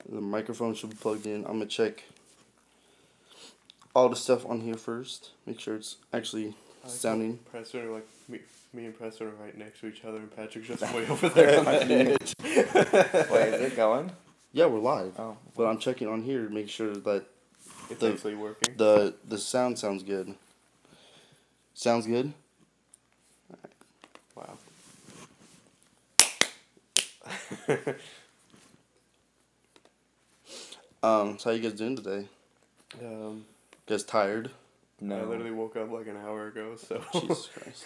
The microphone should be plugged in. I'm gonna check all the stuff on here first. Make sure it's actually sounding. Preston are like me and Preston are right next to each other, and Patrick's just way over there on the edge. Wait, is it going? Yeah, we're live. Oh. But I'm checking on here to make sure that It's actually working. the sound sounds good. Sounds good? Wow. So how you guys doing today? You guys tired? No. I literally woke up like an hour ago, so. Jesus Christ.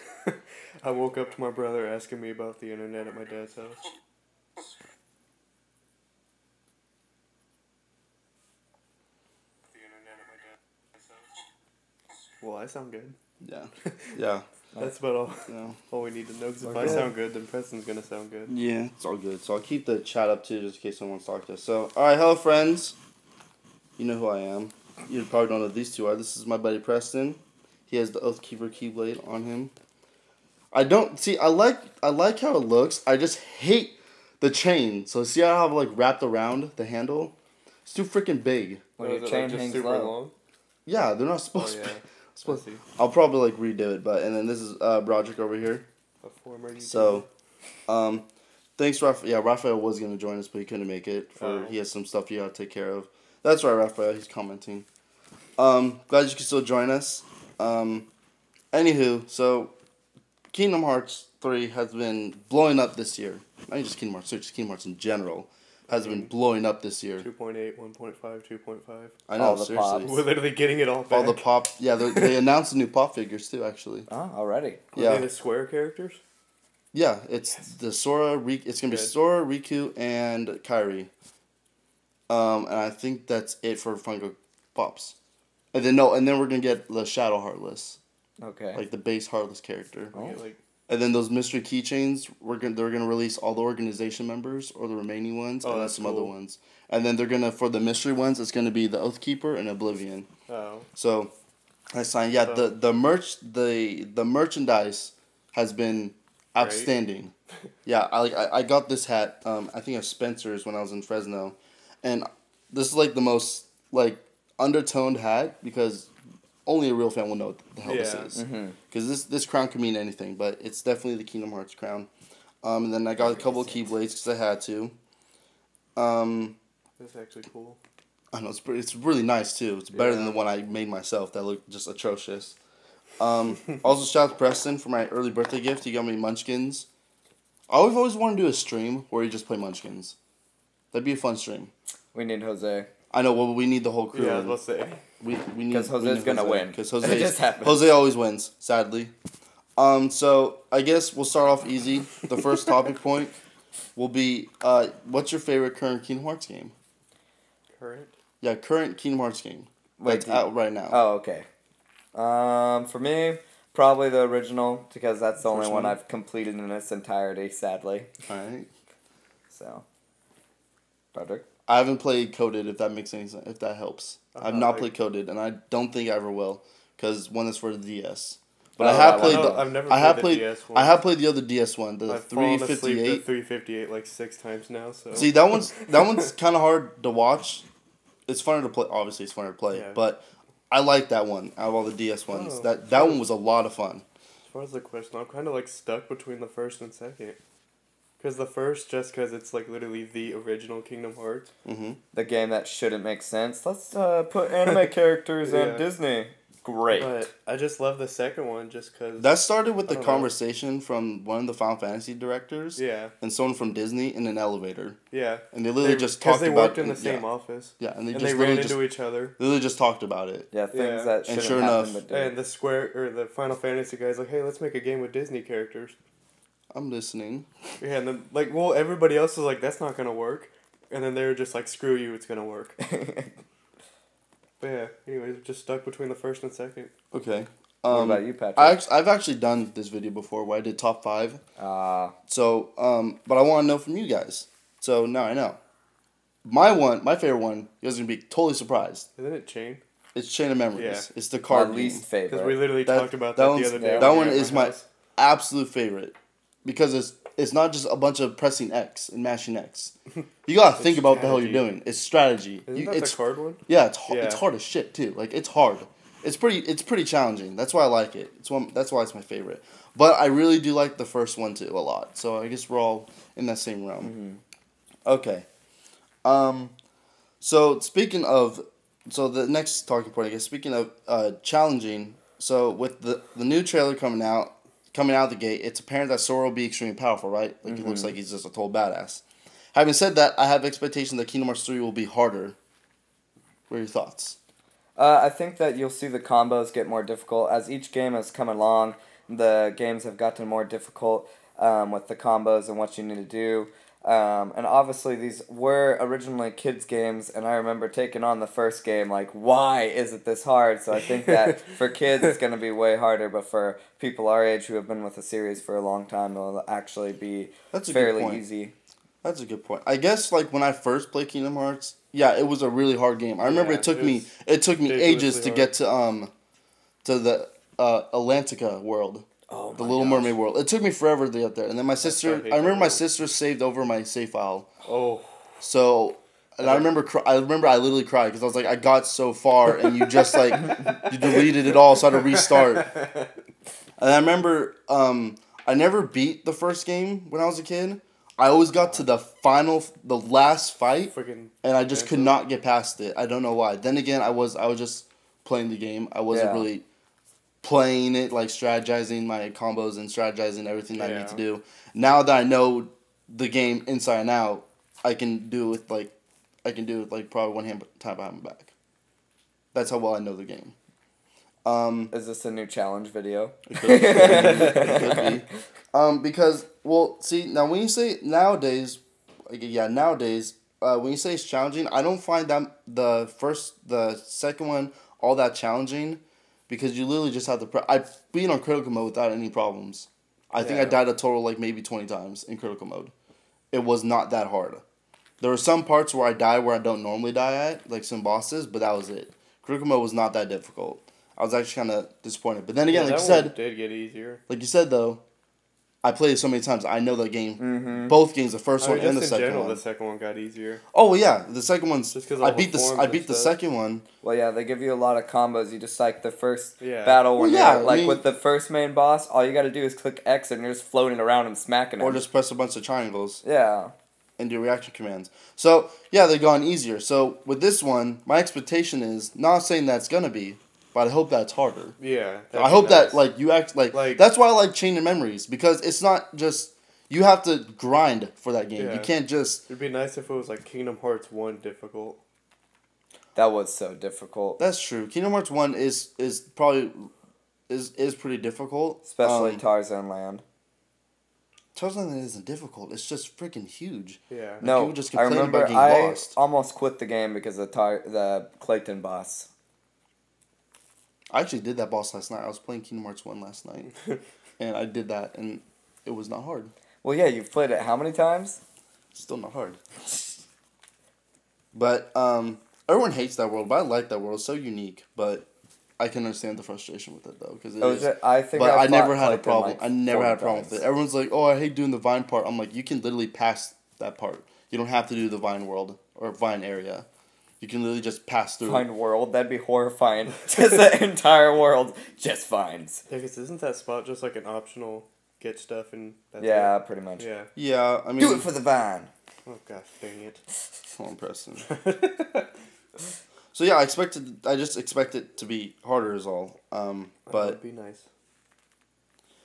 I woke up to my brother asking me about the internet at my dad's house. Well, I sound good. Yeah. Yeah. That's about all. Yeah. All we need to know. Because if Okay. I sound good, then Preston's gonna sound good. Yeah, it's all good. So I'll keep the chat up too, just in case someone wants to talk to us. So, alright, hello friends. You know who I am. You probably don't know who these two are. This is my buddy Preston. He has the Oathkeeper Keyblade on him. I like how it looks. I just hate the chain. So see how I have like wrapped around the handle? It's too freaking big. Well, Oh, your is it, chain like, just hangs super low. long? Yeah, they're not Oh supposed yeah. to be. I see. I'll probably like redo it, but and then this is Broderick over here. A former YouTuber. So, thanks, Raphael. Yeah, Raphael was gonna join us, but he couldn't make it. He has some stuff you gotta take care of. That's right, Raphael. He's commenting. Glad you can still join us. Anywho, so Kingdom Hearts 3 has been blowing up this year. Not even just Kingdom Hearts 3, just Kingdom Hearts in general has been blowing up this year. 2.8, 1.5, 2.5. I know, All the seriously. pops. We're literally getting it all back. All the pop. Yeah, they announced the new pop figures too. Actually. Oh, already. Were Yeah. they the Square characters? Yeah, it's the Sora. It's gonna be Good. Sora, Riku, and Kairi. And I think that's it for Funko Pops. And then we're gonna get the Shadow Heartless, Okay. like the base Heartless character. Oh. We get, like, And then those mystery keychains, they're gonna release all the organization members or the remaining ones, Oh, and then that's some other cool. ones. And then they're gonna for the mystery ones, it's gonna be the Oathkeeper and Oblivion. oh. So, I signed. Yeah, So- the merchandise has been outstanding. Yeah, I got this hat. I think at Spencer's when I was in Fresno, and this is like the most like undertoned hat because only a real fan will know what the hell this Yeah. is. Mm-hmm. Because this crown can mean anything, but it's definitely the Kingdom Hearts crown. And then I got a couple of Keyblades because I had to. That's actually cool. I know it's really nice too. It's better than the one I made myself that looked just atrocious. Also shout out to Preston for my early birthday gift. He got me Munchkins. I've always wanted to do a stream where you just play Munchkins. That'd be a fun stream. We need Jose. I know. Well, we need the whole crew. Yeah, I was about to say. We need 'Cause Jose's we need gonna Jose, win. Because It just happens. Jose always wins. Sadly. So I guess we'll start off easy. The first topic point will be what's your favorite current Kingdom Hearts game? Current? Yeah, current Kingdom Hearts game. Wait, That's out right now. Oh, okay. For me, probably the original because that's the only First one one? I've completed in its entirety. Sadly, All right. so. Broderick. I haven't played Coded. If that makes any sense, if that helps. I've not played Coded, and I don't think I ever will, because one is for the DS. But I Oh, have that played. one. The, I've never I have played played. the DS one. I have played the other DS one, the I've fallen asleep 358. to 358 like 6 times now, so. See, that one's kind of hard to watch. It's funner to play. Obviously, it's funner to play, Yeah. but I like that one out of all the DS ones. Oh, that sure. one was a lot of fun. As far as the question, I'm kind of like stuck between the first and second. Because the first, just because it's like literally the original Kingdom Hearts. Mm-hmm. The game that shouldn't make sense. Let's put anime characters Yeah. in Disney. Great. But I just love the second one just because. That started with I the don't know. conversation from one of the Final Fantasy directors Yeah, and someone from Disney in an elevator, yeah. and they literally just Because talked they about worked in the same yeah, office. yeah, and they And just they ran literally into each other. literally just talked about it. Yeah, things Yeah. that And shouldn't sure happen enough- but do. And the Square, or the Final Fantasy guy's like, hey, let's make a game with Disney characters. I'm listening. Yeah, and then, like, well, everybody else was like, that's not gonna work. And then they were just like, screw you, it's gonna work. But yeah, anyways, just stuck between the first and second. Okay. What about you, Patrick? I've actually done this video before where I did top 5. Uh, So, but I want to know from you guys. So now I know. My favorite one, you guys are gonna be totally surprised. Isn't it Chain? It's Chain of Memories. Yeah. It's the my card least game. Because we favorite. literally That- talked about that that one's- the other day. yeah. when That we one were at is my house. absolute favorite because It's not just a bunch of pressing X and mashing X. You gotta think about what the hell you're doing. It's strategy. Isn't that the card one? Yeah, it's hard. Yeah. It's hard as shit too. Like it's hard. It's pretty challenging. That's why I like it. That's why it's my favorite. But I really do like the first one too a lot. So I guess we're all in that same realm. Mm-hmm. Okay. So speaking of, so the next talking point, I guess. Speaking of challenging, so with the new trailer coming out of the gate, it's apparent that Sora will be extremely powerful, right? Like it looks like he's just a total badass. Having said that, I have expectation that Kingdom Hearts 3 will be harder. What are your thoughts? I think that you'll see the combos get more difficult as each game has come along. The games have gotten more difficult with the combos and what you need to do. And obviously these were originally kids games, and I remember taking on the first game like, why is it this hard? So I think that for kids it's going to be way harder, but for people our age who have been with the series for a long time, it'll actually be fairly easy. That's a good point. I guess like when I first played Kingdom Hearts, yeah, it was a really hard game. I remember it took me ages to get to the Atlantica world. Oh, the Little Mermaid world. It took me forever to get there. And then my sister, I remember my sister saved over my save file. Oh. So, and I remember I literally cried because I was like, I got so far and you just like, you deleted it all so I had to restart. And I remember, I never beat the first game when I was a kid. I always got to the last fight, and I just could not get past it. I don't know why. Then again, I was just playing the game. I wasn't really playing it, like strategizing my combos and strategizing everything that I need to do. Now that I know the game inside and out, I can do it with probably one hand tied behind my back. That's how well I know the game. Is this a new challenge video? It could be. Because, well, see, now when you say nowadays, when you say it's challenging, I don't find that the second one all that challenging, because you literally just have to I beat on critical mode without any problems. I think I died a total like maybe 20 times in critical mode. It was not that hard. There were some parts where I died where I don't normally die at, like some bosses, but that was it. Critical mode was not that difficult. I was actually kind of disappointed. But then again, like you said, it did get easier. Like you said, though, I played it so many times. I know that game. Mm-hmm. Both games, the first one and the second one. The second one got easier. Oh well, yeah, the second one's. Just because I beat the second one. Well, yeah, they give you a lot of combos. You just like the first battle when with the first main boss. All you got to do is click X and you're just floating around and smacking him. Or just press a bunch of triangles. Yeah. And do reaction commands. So yeah, they've gone easier. So with this one, my expectation is not saying that's gonna be. But I hope that's harder. Yeah. I hope that like you act like that's why I like Chain of Memories, because it's not just you have to grind for that game. Yeah. You can't just. It'd be nice if it was like Kingdom Hearts 1 difficult. That was so difficult. That's true. Kingdom Hearts 1 is probably is pretty difficult. Especially Tarzan Land. Tarzan Land isn't difficult. It's just freaking huge. Yeah. Like, no, just I remember I almost quit the game because of the Clayton boss. I actually did that boss last night. I was playing Kingdom Hearts 1 last night. And I did that, and it was not hard. Well, yeah, you've played it how many times? Still not hard. But, everyone hates that world, but I like that world. It's so unique, but I can understand the frustration with it, though. Cause I never had a problem. I never had a problem with it. Everyone's like, oh, I hate doing the Vine part. I'm like, you can literally pass that part. You don't have to do the Vine world or Vine area. You can literally just pass through. Vine world? That'd be horrifying. Just the entire world, just vines. Yeah, because isn't that spot just like an optional get stuff and that's it? Pretty much. Yeah. Yeah, I mean... Do it for the vine. Oh, gosh, dang it. Come on, Preston. So, yeah, I just expect it to be harder is all. But... That'd be nice.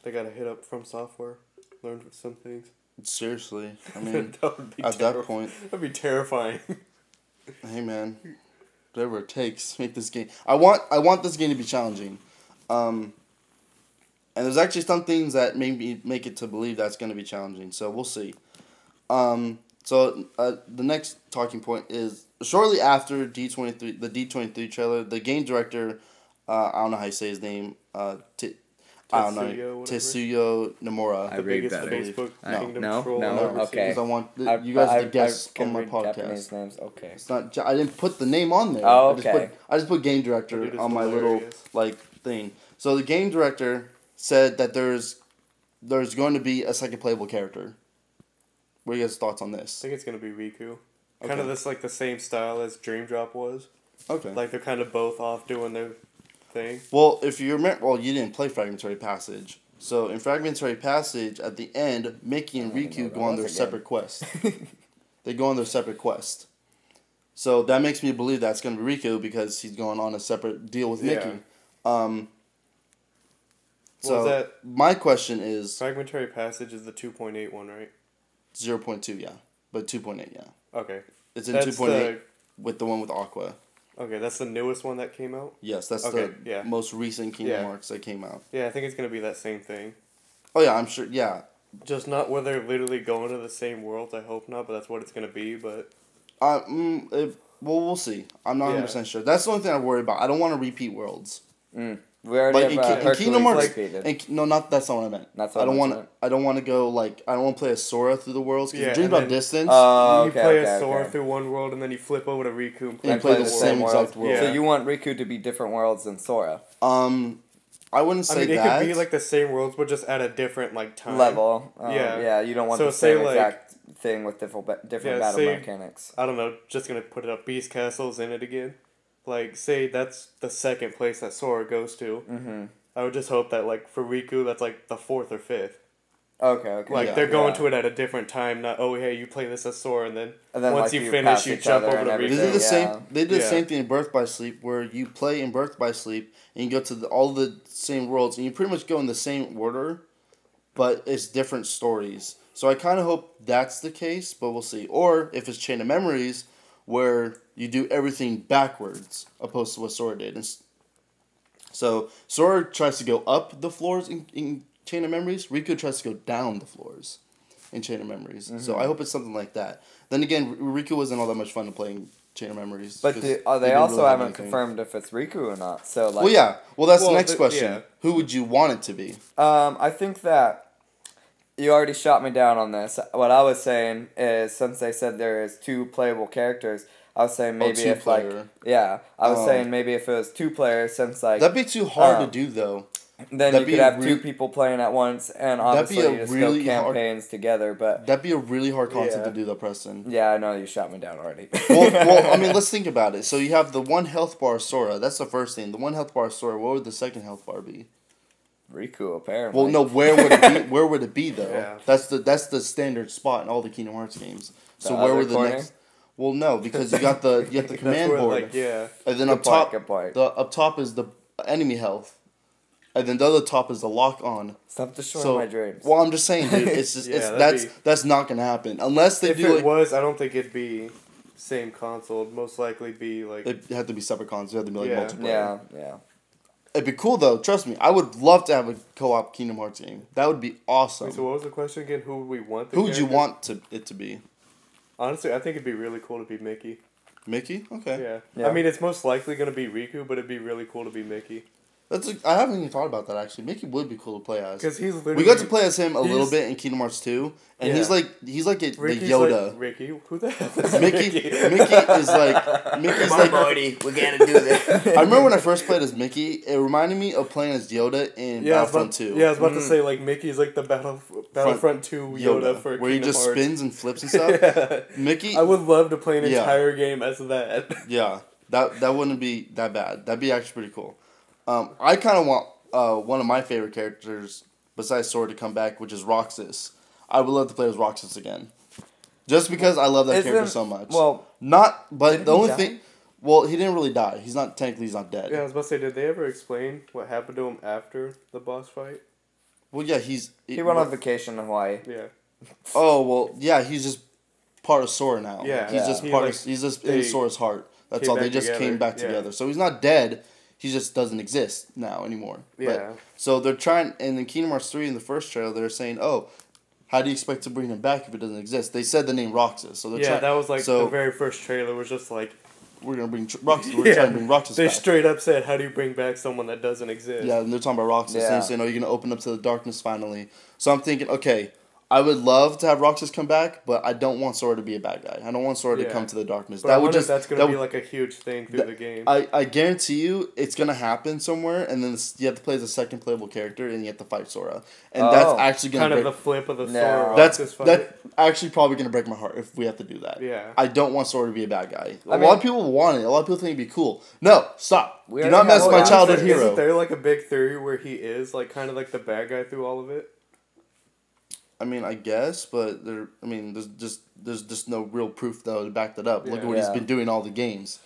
They gotta hit up From Software. Learn some things. Seriously. I mean, at that point... That'd be terrifying. Hey man, whatever it takes, make this game. I want this game to be challenging, and there's actually some things that make it to believe that's going to be challenging. So we'll see. So the next talking point is shortly after the D23 trailer, the game director, I don't know how you say his name, Tetsuya Nomura. I read better. No, okay. Because I want you guys to guess on my podcast. Japanese names. Okay. It's not. I didn't put the name on there. Oh, okay. I just put game director on my little thing. So the game director said that there's going to be a second playable character What are you guys' thoughts on this? I think it's gonna be Riku. Okay. Kind of this like the same style as Dream Drop was. Okay. Like they're kind of both off doing their thing. Well, if you remember, well, you didn't play Fragmentary Passage. So in Fragmentary Passage, at the end, Mickey and I didn't know Riku that go on was their a game. separate quest. They go on their separate quest. So that makes me believe that's going to be Riku because he's going on a separate deal with Mickey. So Was that my question is Fragmentary Passage is the 2.8 one, right? 0.2, yeah. But 2.8, yeah. Okay. It's in That's 2.8 with the one with Aqua. Okay, that's the newest one that came out? Yes, that's Okay, the yeah. most recent Kingdom Yeah. Hearts that came out. Yeah, I think it's gonna be that same thing. Oh, yeah, I'm sure, yeah. Just not where they're literally going to the same worlds, I hope not, but that's what it's gonna be, but Well, we'll see. I'm not Yeah. 100% sure. That's the only thing I worry about. I don't want to repeat worlds. We already Like, have in Hercules Kingdom Hearts- repeated. No, that's not what I meant. That's what I don't I want. meant. I don't want to go like. I don't want to play as Sora through the worlds. Because Yeah, Dream and Drop then- Distance. Oh, you okay, play okay, as Sora okay. through one world and then you flip over to Riku and And play play the same exact world. Yeah. So you want Riku to be different worlds than Sora I wouldn't say I mean, it that. could be like the same worlds, but just at a different like time. level. Yeah. Yeah, you don't want So the say, same like- exact thing with different Yeah, battle say- mechanics. I don't know, just gonna put it up. Beast Castle's in it again. Like, say that's the second place that Sora goes to. Mm-hmm. I would just hope that like for Riku, that's like the fourth or fifth. Okay. Like Yeah. they're going Yeah. to it at a different time. Not hey, you play this as Sora, and then And then, once like, you you finish, pass you each jump other over and to They everything. did the Riku. same. Yeah. They did the Yeah. same thing in Birth by Sleep, where you play in Birth by Sleep and you go to all the same worlds, and you pretty much go in the same order, but it's different stories. So I kind of hope that's the case, but we'll see. Or if it's Chain of Memories, where you do everything backwards, opposed to what Sora did. So Sora tries to go up the floors in Chain of Memories. Riku tries to go down the floors in Chain of Memories. So I hope it's something like that. Then again, Riku wasn't all that much fun to play in Chain of Memories. But 'cause they he also didn't really have haven't anything. confirmed if it's Riku or not. So like, Well, yeah. Well, that's Well, the next the- question. yeah. Who would you want it to be? I think that you already shot me down on this. What I was saying is, since they said there is 2 playable characters, I was saying maybe if like, two-player. yeah, I was Oh. saying maybe if it was 2 players, since like That'd be too hard to um, do, though. then that'd you be could a have real- 2 people playing at once, and That'd be obviously a you just really go hard- campaigns together. But That'd be a really hard concept Yeah. to do, though, Preston. yeah, I know you shot me down already. well, I mean, let's think about it. So you have the 1 health bar Sora. That's the first thing. The 1 health bar Sora. What would the second health bar be? Riku apparently. Well, no. Where would it be? Where would it be though? Yeah. That's the standard spot in all the Kingdom Hearts games. So The where other would the corner? next? Well, no, because you got the That's command where, board, like, yeah. and then Good up top, point, good point. the up top is the enemy health, and then the other top is the lock on. Stop destroying So, my dreams. well, I'm just saying, dude. It's just Yeah, it's that'd that's not gonna happen unless they If do it like was, I don't think it'd be same console. It'd most likely be like it had to be separate consoles. It had to be like Yeah. multiplayer. yeah. It'd be cool though. Trust me, I would love to have a co-op Kingdom Hearts game. That would be awesome. Wait, so what was the question again? Who would we want? The Who would you character? want it to be? Honestly, I think it'd be really cool to be Mickey. Mickey? Okay. Yeah. Yeah. I mean, it's most likely gonna be Riku, but it'd be really cool to be Mickey. I haven't even thought about that actually. Mickey would be cool to play as. Because he's literally. We got to play as him a little he's- bit in Kingdom Hearts 2, and Yeah. he's like the Ricky's Yoda. Like, Ricky, who the hell is Mickey Mickey? is like Morty, we gotta do this. I remember when I first played as Mickey, it reminded me of playing as Yoda in Yeah, I was Battlefront about, 2. yeah, I was about to say like Mickey's like the Battlefront 2 Yoda, for where he Kingdom just Hearts. spins and flips and stuff. Yeah. Mickey I would love to play an Yeah. entire game as that. Yeah, that wouldn't be that bad. That'd be actually pretty cool. I kind of want one of my favorite characters besides Sora to come back, which is Roxas. I would love to play as Roxas again, just because I love that character Isn't- so much. Well, but didn't the he only die? thing, well, he didn't really die. He's not technically dead. Yeah, I was about to say, did they ever explain what happened to him after the boss fight? Well, yeah, he went on vacation in Hawaii. Yeah. Oh well, yeah, he's just part of Sora now. Yeah. he's Yeah. just He, part like, of. He's just they in Sora's heart. That's came all. They back just together, came back yeah. together. So he's not dead. He just doesn't exist now anymore. Yeah. But, so they're trying, and in Kingdom Hearts 3 in the first trailer, they're saying, "Oh, how do you expect to bring him back if it doesn't exist?" They said the name Roxas, so they're Yeah, trying. that was like so the very first trailer was just like we're gonna bring Roxas. We're trying to bring Roxas they back. straight up said, "How do you bring back someone that doesn't exist?" Yeah, and they're talking about Roxas. And Yeah. they're saying, "Oh, you're gonna open up to the darkness finally." So I'm thinking, okay, I would love to have Roxas come back, but I don't want Sora to be a bad guy. I don't want Sora to Yeah. come to the darkness. But I wonder if that's gonna be like a huge thing through the game. I guarantee you it's gonna happen somewhere, and then you have to play as a second playable character, and you have to fight Sora, and that's actually gonna kind break, of the flip of the No. Sora that's Roxas fight. that actually probably gonna break my heart if we have to do that. Yeah. I don't want Sora to be a bad guy. A I lot mean- of people want it. A lot of people think it'd be cool. No, stop. We Do already not mess have with my one. childhood Isn't hero. there like a big theory where he is like kind of like the bad guy through all of it? I mean, I guess, but there's just no real proof though to back that up. Look at what he's Yeah. been doing all the games,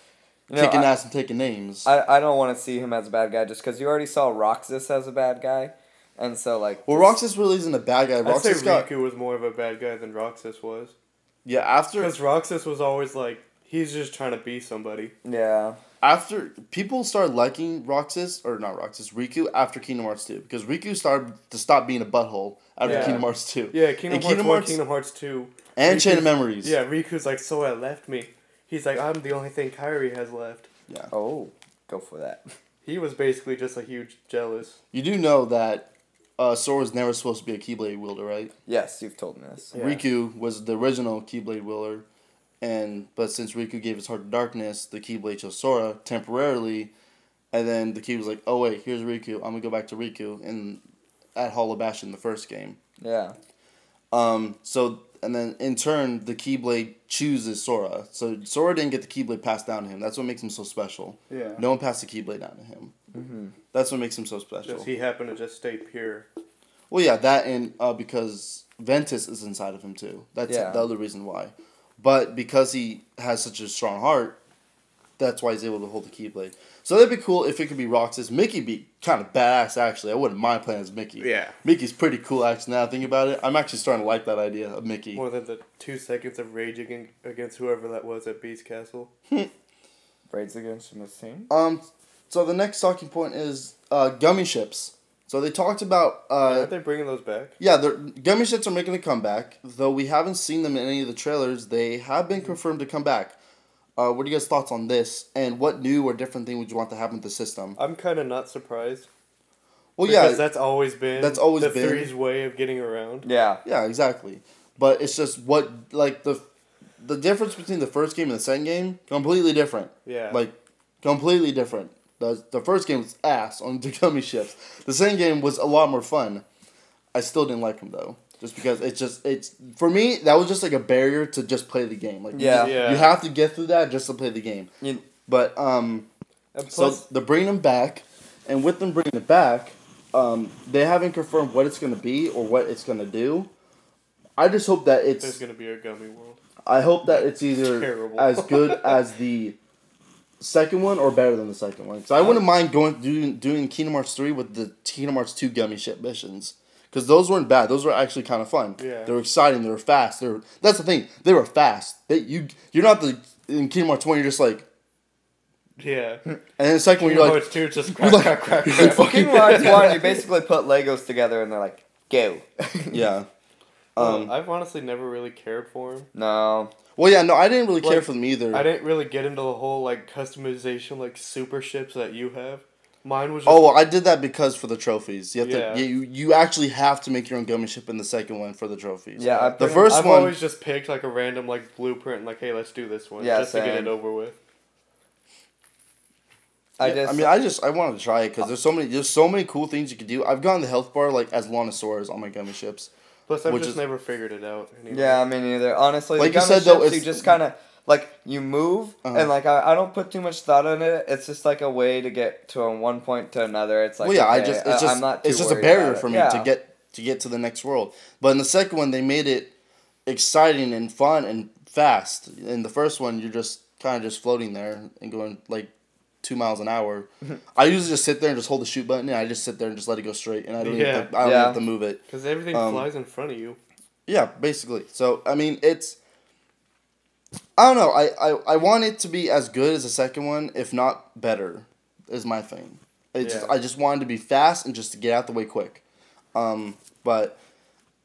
You know, kicking I- ass and taking names. I don't want to see him as a bad guy just because you already saw Roxas as a bad guy, and so like. Well, Roxas really isn't a bad guy. I'd say Roxas got Riku was more of a bad guy than Roxas was. yeah after Because Roxas was always like, he's just trying to be somebody. Yeah. after people started liking Riku after Kingdom Hearts 2 because Riku started to stop being a butthole after Yeah. Kingdom Hearts 2. Yeah, Kingdom And Hearts Kingdom 1, Hearts- Kingdom Hearts 2. And Chain of Riku's- Memories. Yeah, Riku's like, Sora left me. He's like, I'm the only thing Kairi has left. Yeah. Oh, go for that. He was basically just a huge jealous. You do know that Sora was never supposed to be a Keyblade wielder, right? Yes, you've told me this. Yeah. Riku was the original Keyblade wielder, but since Riku gave his heart to darkness, the Keyblade chose Sora temporarily, and then the Key was like, oh wait, here's Riku, I'm gonna go back to Riku, and at Hollow Bastion, the first game. Yeah. And then in turn, the Keyblade chooses Sora. So Sora didn't get the Keyblade passed down to him. That's what makes him so special. Yeah. No one passed the Keyblade down to him. Mm-hmm. That's what makes him so special. Just he happened to just stay pure. Well, yeah, that and because Ventus is inside of him too. That's Yeah. the other reason why. But because he has such a strong heart, that's why he's able to hold the Keyblade. So that'd be cool if it could be Roxas. Mickey'd be kind of badass, actually. I wouldn't mind playing as Mickey. Yeah. Mickey's pretty cool, actually, now I think about it. I'm actually starting to like that idea of Mickey. More than the 2 seconds of rage against whoever that was at Beast Castle. Raids Against the Machine. So the next talking point is gummy ships. So they talked about... Aren't they bringing those back? Yeah, gummy ships are making a comeback. Though we haven't seen them in any of the trailers, they have been confirmed to come back. What are you guys' thoughts on this? And what new or different thing would you want to happen to the system? I'm kind of not surprised. Well, Because yeah, that's always been been the three's way of getting around. Yeah. yeah, exactly. But it's just the difference between the first game and the second game, completely different. Yeah. Like, completely different. The first game was ass on the gummy ships. The second game was a lot more fun. I still didn't like them though. Just because it's for me that was just like a barrier to just play the game. Like Yeah. Yeah. you have to get through that just to play the game. You- But And so plus, they're bringing them back, and with them bringing it back, they haven't confirmed what it's gonna be or what it's gonna do. I just hope that there's it's. going to be a gummy world. I hope that it's either Terrible. as good as the second one or better than the second one. So I wouldn't mind doing Kingdom Hearts 3 with the Kingdom Hearts 2 gummy ship missions. Because those weren't bad. Those were actually kind of fun. Yeah. They were exciting. They were fast. That's the thing. They were fast. You're not in Kingdom Hearts 1, you're just like... Yeah. And then the second one, Kingdom you're like... Hearts 2 just You're crack, like- crack, crack, you're crack. like fucking- Kingdom Hearts 1, you basically put Legos together and they're like, go. Yeah. I've honestly never really cared for him. No. Well, yeah, no, I didn't really care Like, for them either. I didn't really get into the whole like customization, like super ships that you have. Mine was just Oh, well, I did that because for the trophies. You have Yeah. to, you actually have to make your own gummy ship in the second one for the trophies. Yeah, I The pretty- first I've one... always just picked like a random like blueprint and like, hey, let's do this one. Yeah, just to get same. it over with. I I wanted to try it because there's so many cool things you could do. I've gotten the health bar like as long as Sora's on my gummy ships. Plus, I've Which just is- never figured it out. Anyway. Yeah, me neither. Honestly, Like the you gummy said, though, ships, you it's- just kind of, like, you move, Uh-huh. and, like, I don't put too much thought in it. It's just, like, a way to get to one point to another. It's like, Well, yeah, okay, I'm not too it's just a worried barrier about it. for me Yeah. to get to the next world. But in the second one, they made it exciting and fun and fast. In the first one, you're just kind of just floating there and going like 2 miles an hour. I usually just sit there and just hold the shoot button, and I just sit there and just let it go straight, and I don't Yeah. have to, I don't Yeah. have to move it. Because everything Um, flies in front of you. Yeah, basically. So I mean, it's. I don't know. I want it to be as good as the second one, if not better, is my thing. Yeah. I just wanted to be fast and just to get out the way quick. But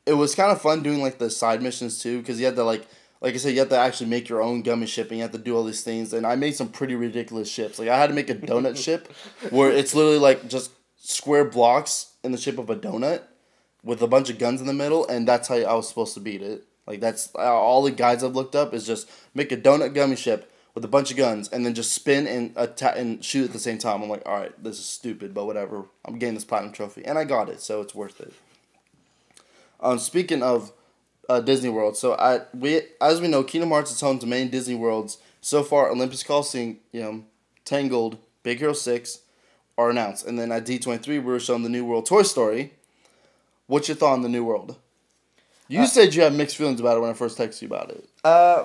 it was kind of fun doing like the side missions too, because you had to like I said, you have to actually make your own gummy ship, and you have to do all these things. And I made some pretty ridiculous ships. Like I had to make a donut ship, where it's literally like just square blocks in the shape of a donut. with a bunch of guns in the middle, and that's how I was supposed to beat it. Like, that's all the guides I've looked up is just make a donut gummy ship with a bunch of guns, and then just spin and attack and shoot at the same time. I'm like, all right, this is stupid, but whatever. I'm getting this platinum trophy, and I got it, so it's worth it. Speaking of Disney World, so as we know, Kingdom Hearts is home to many Disney Worlds. So far, Olympus Coliseum, Tangled, Big Hero 6 are announced, and then at D23 we were shown the new world Toy Story. What's your thought on the new world? You said you had mixed feelings about it when I first texted you about it.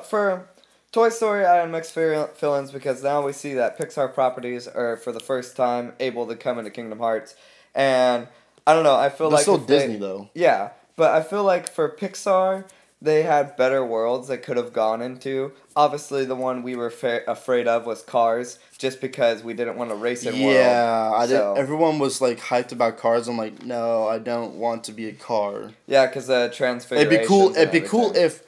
For Toy Story, I had mixed feelings because now we see that Pixar properties are for the first time able to come into Kingdom Hearts, and I don't know. I feel They're like still Disney though. Yeah, but I feel like for Pixar, they had better worlds they could have gone into. Obviously, the one we were afraid of was Cars, just because we didn't want to race in world. Yeah, everyone was like hyped about Cars. I'm like, no, I don't want to be a car. Yeah, because the transfiguration. It'd be cool if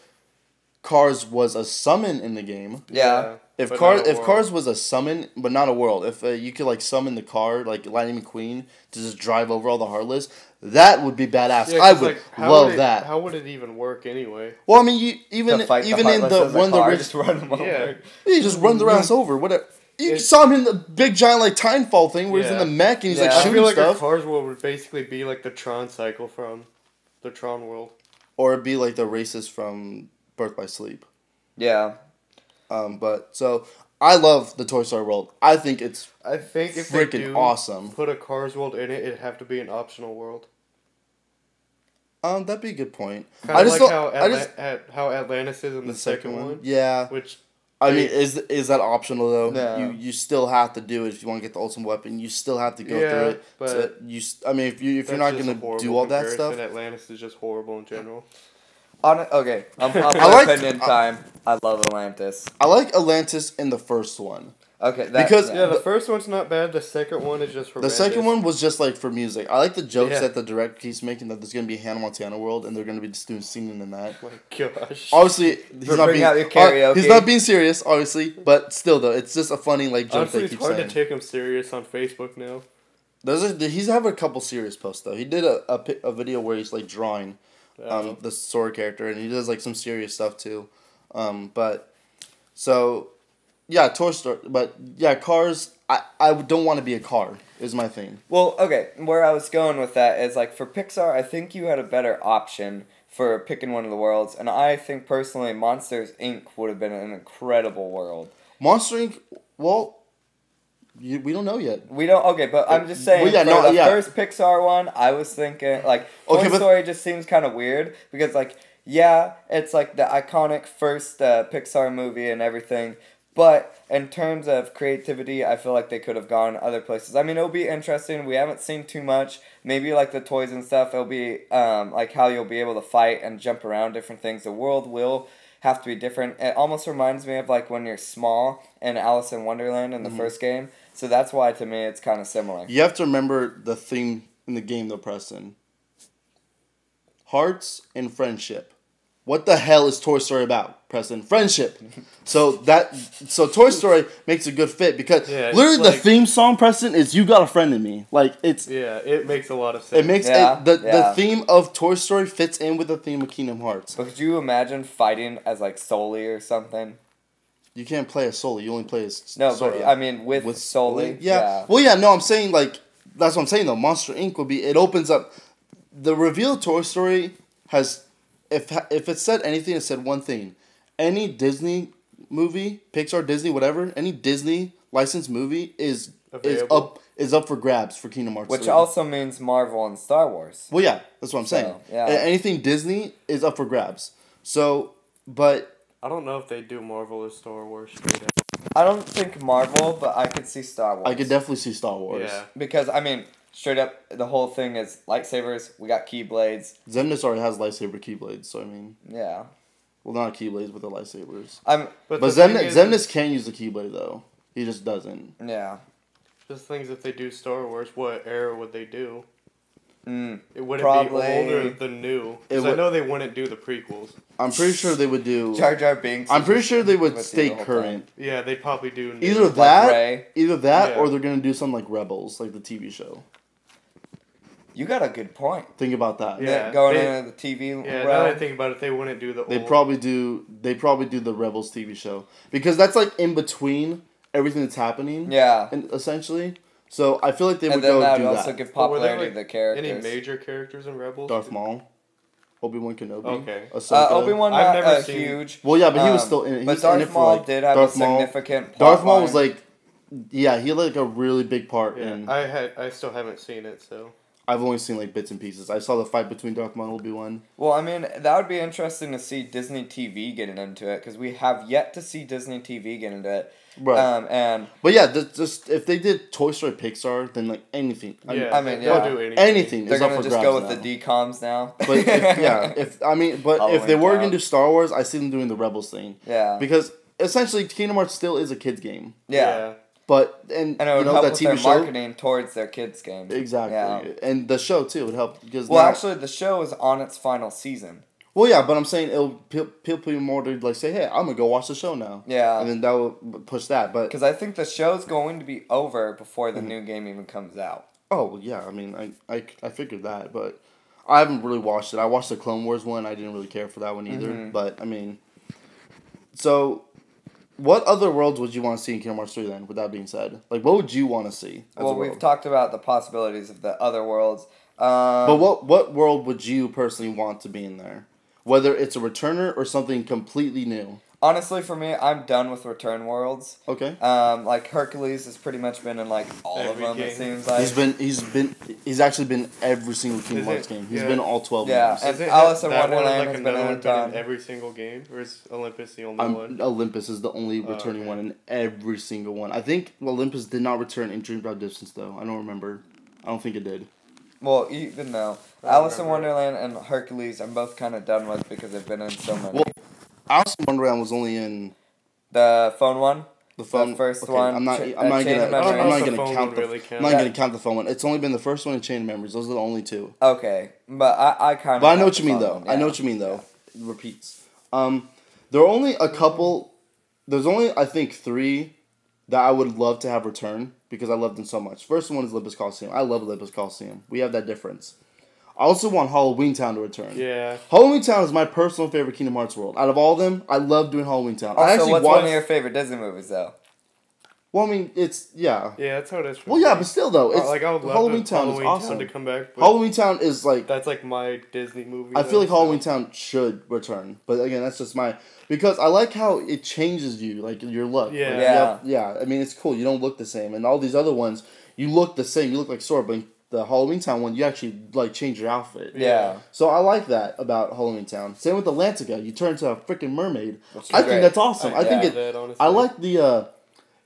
Cars was a summon in the game. Yeah. If Cars was a summon, but not a world. If you could like summon the car, like Lightning McQueen, to just drive over all the Heartless, that would be badass. Yeah, I would love that. How would it even work anyway? Well, I mean, even in the one of the rich, just run them over. He just runs their ass over. Whatever. You saw him in the big giant like Timefall thing where he's in the mech and he's like shooting stuff. I feel like a Cars world would basically be like the Tron cycle from the Tron world, or it'd be like the races from Birth by Sleep. Yeah. But so I love the Toy Story world. I think it's if freaking they do awesome. Put a Cars world in it, it'd have to be an optional world. That'd be a good point. Kind of like how Atlantis is in the second one. Yeah. Which I mean, is that optional though? No. You still have to do it if you want to get the ultimate weapon. You still have to go through it. But so I mean, if you're not gonna do all that stuff, Atlantis is just horrible in general. Okay, opinion time. I love Atlantis. I like Atlantis in the first one. Okay, the first one's not bad. The second one is just horrendous. The second one was just like for music. I like the jokes that the director keeps making that there's gonna be a Hannah Montana world and they're gonna be just doing singing in that. Oh my gosh. Obviously, he's not being out your karaoke. He's not being serious, obviously, but still though, it's just a funny like joke. Honestly, they it's keep hard saying. to take him serious on Facebook now. He's having a couple serious posts though. He did a video where he's like drawing the Sora character, and he does like some serious stuff too. But so yeah, Toy Story, but yeah, Cars. I don't want to be a car. Is my thing. Well, okay, where I was going with that is like for Pixar, I think you had a better option for picking one of the worlds, and I think personally, Monsters Inc. would have been an incredible world. Monster Inc. Well. We don't know yet. We don't. Okay, but I'm just saying. First Pixar one, I was thinking like Toy Story just seems kind of weird because like it's like the iconic first Pixar movie and everything, but in terms of creativity, I feel like they could have gone other places. I mean, it'll be interesting. We haven't seen too much. Maybe like the toys and stuff. It'll be like how you'll be able to fight and jump around different things. The world will have to be different. It almost reminds me of like when you're small in Alice in Wonderland in the first game. So that's why, to me, it's kind of similar. You have to remember the theme in the game, though, Preston. Hearts and friendship. What the hell is Toy Story about, Preston? Friendship. So Toy Story makes a good fit because literally the theme song, Preston, is "You Got a Friend in Me." Like it's. Yeah, it makes a lot of sense. It makes the theme of Toy Story fits in with the theme of Kingdom Hearts. But could you imagine fighting as like Sully or something? You can't play as Sully. You only play as Sora. But I mean with Sully. Yeah. Well, yeah. No, I'm saying like that's what I'm saying though. Monster Inc. would be. It opens up. The reveal of Toy Story has, if it said anything, it said one thing. Any Disney movie, Pixar, Disney, whatever, any Disney licensed movie is up for grabs for Kingdom Hearts. Which also means Marvel and Star Wars. Well, yeah, that's what I'm saying. Yeah. Anything Disney is up for grabs. So, but. I don't know if they do Marvel or Star Wars straight up. I don't think Marvel, but I could see Star Wars. I could definitely see Star Wars. Yeah. Because, I mean, straight up, the whole thing is lightsabers, we got Keyblades. Xemnas already has lightsaber Keyblades, so I mean... Yeah. Well, not Keyblades, but the lightsabers. But Xemnas can use the Keyblade, though. He just doesn't. Yeah. Just things if they do Star Wars, what era would they do? It wouldn't probably be older than new. Because I know they wouldn't do the prequels. I'm pretty sure they would do... Jar Jar Binks. I'm pretty sure they would stay current. Yeah, they'd probably do new. Either that or they're going to do something like Rebels, like the TV show. You got a good point. Think about that. Yeah, Going they- into the TV Yeah, realm. now that I think about it, they wouldn't do the They old... probably do. They probably do the Rebels TV show because that's like in between everything that's happening. Yeah. And essentially, so I feel like they And would then go that do would also that. give But were there, popularity to the characters. Any major characters in Rebels? Darth Maul, Obi-Wan Kenobi. Okay. Ahsoka. Obi-Wan I've not never seen- huge. Well, yeah, but he was still in it. He But was in Darth it for, Maul like, did have Darth a Maul- significant plot Darth Maul was line. like, yeah, he had like a really big part Yeah, in. I still haven't seen it, so... I've only seen like bits and pieces. I saw the fight between Darth Maul and Obi-Wan. Well, I mean, that would be interesting to see Disney TV getting into it, because we have yet to see Disney TV get into it. Right. And But yeah, just if they did Toy Story Pixar, then like anything. Yeah, I mean, they'll yeah. do anything. Anything they're is up going for to just grabs go with now. the DComs now. But if they were Halloween gonna do Town. Star Wars, I see them doing the Rebels thing Yeah. because essentially Kingdom Hearts still is a kids game. Yeah. But and And it would you know help that with TV their show marketing towards their kids' games. exactly, Yeah. and the show too would help because Well, now- actually, the show is on its final season. well yeah, but I'm saying it'll people more to like say, hey, I'm gonna go watch the show now. Yeah. And then that will push that, but Because I think the show's going to be over before Mm-hmm. the new game even comes out. oh well, yeah, I mean I figured that, but I haven't really watched it. I watched the Clone Wars one. I didn't really care for that one either. Mhm. But I mean, so what other worlds would you want to see in Kingdom Hearts 3 then? With that being said, like what would you want to see? As Well, a we've world? talked about the possibilities of the other worlds. But what world would you personally want to be in there? Whether it's a returner or something completely new. Honestly, for me, I'm done with Return Worlds. Okay. Like Hercules has pretty much been in like all Every of them. It game. seems like He's actually been every single Kingdom Is it- Hearts game. He's yeah. been all 12 Yeah, games. and Is it Alice in that one Wonderland like has been another in one a been in ton. every single game, or is Olympus the only one? Olympus is the only Oh, returning okay. one in every single one. I think Olympus did not return in Dream Drop Distance though. I don't remember. I don't think it did. Well, even though I Alice in remember. Wonderland and Hercules, I'm both kind of done with because they've been in so many. Well, Alice in Wonderland was only in The phone one. the phone. first okay, one, I'm not. Chain I'm not of gonna. Memories. I don't know I'm not if the gonna phone count would the. really I'm count. not Yeah. gonna count the phone one. It's only been the first one and Chain of Memories. Those are the only two. Okay, but I kind of. But I know what you mean though. I know what you mean though. It repeats. There are only a couple. There's only I think 3 that I would love to have return because I love them so much. First one is Olympus Coliseum. I love Olympus Coliseum. We have that difference. I also want Halloween Town to return. Yeah. Halloween Town is my personal favorite Kingdom Hearts world. Out of all of them, I love doing Halloween Town. I Also, actually what's watched. one of your favorite Disney movies though? Well, I mean, it's yeah. Yeah, that's how it is. For Well, me. yeah, but still though, it's like I would love Halloween the Town Halloween is awesome. Town to come back. But Halloween Town is like that's like my Disney movie. I feel like though, Halloween so- Town should return, but again, that's just my because I like how it changes you, like your look. Yeah. Like, Yeah. yeah. I mean, it's cool. You don't look the same, and all these other ones, you look the same. You look like Sora, but the Halloween Town one, you actually like change your outfit. Yeah. So I like that about Halloween Town. Same with Atlantica. You turn into a freaking mermaid. Which is I think great. that's awesome. I think get it. that, honestly. I like the.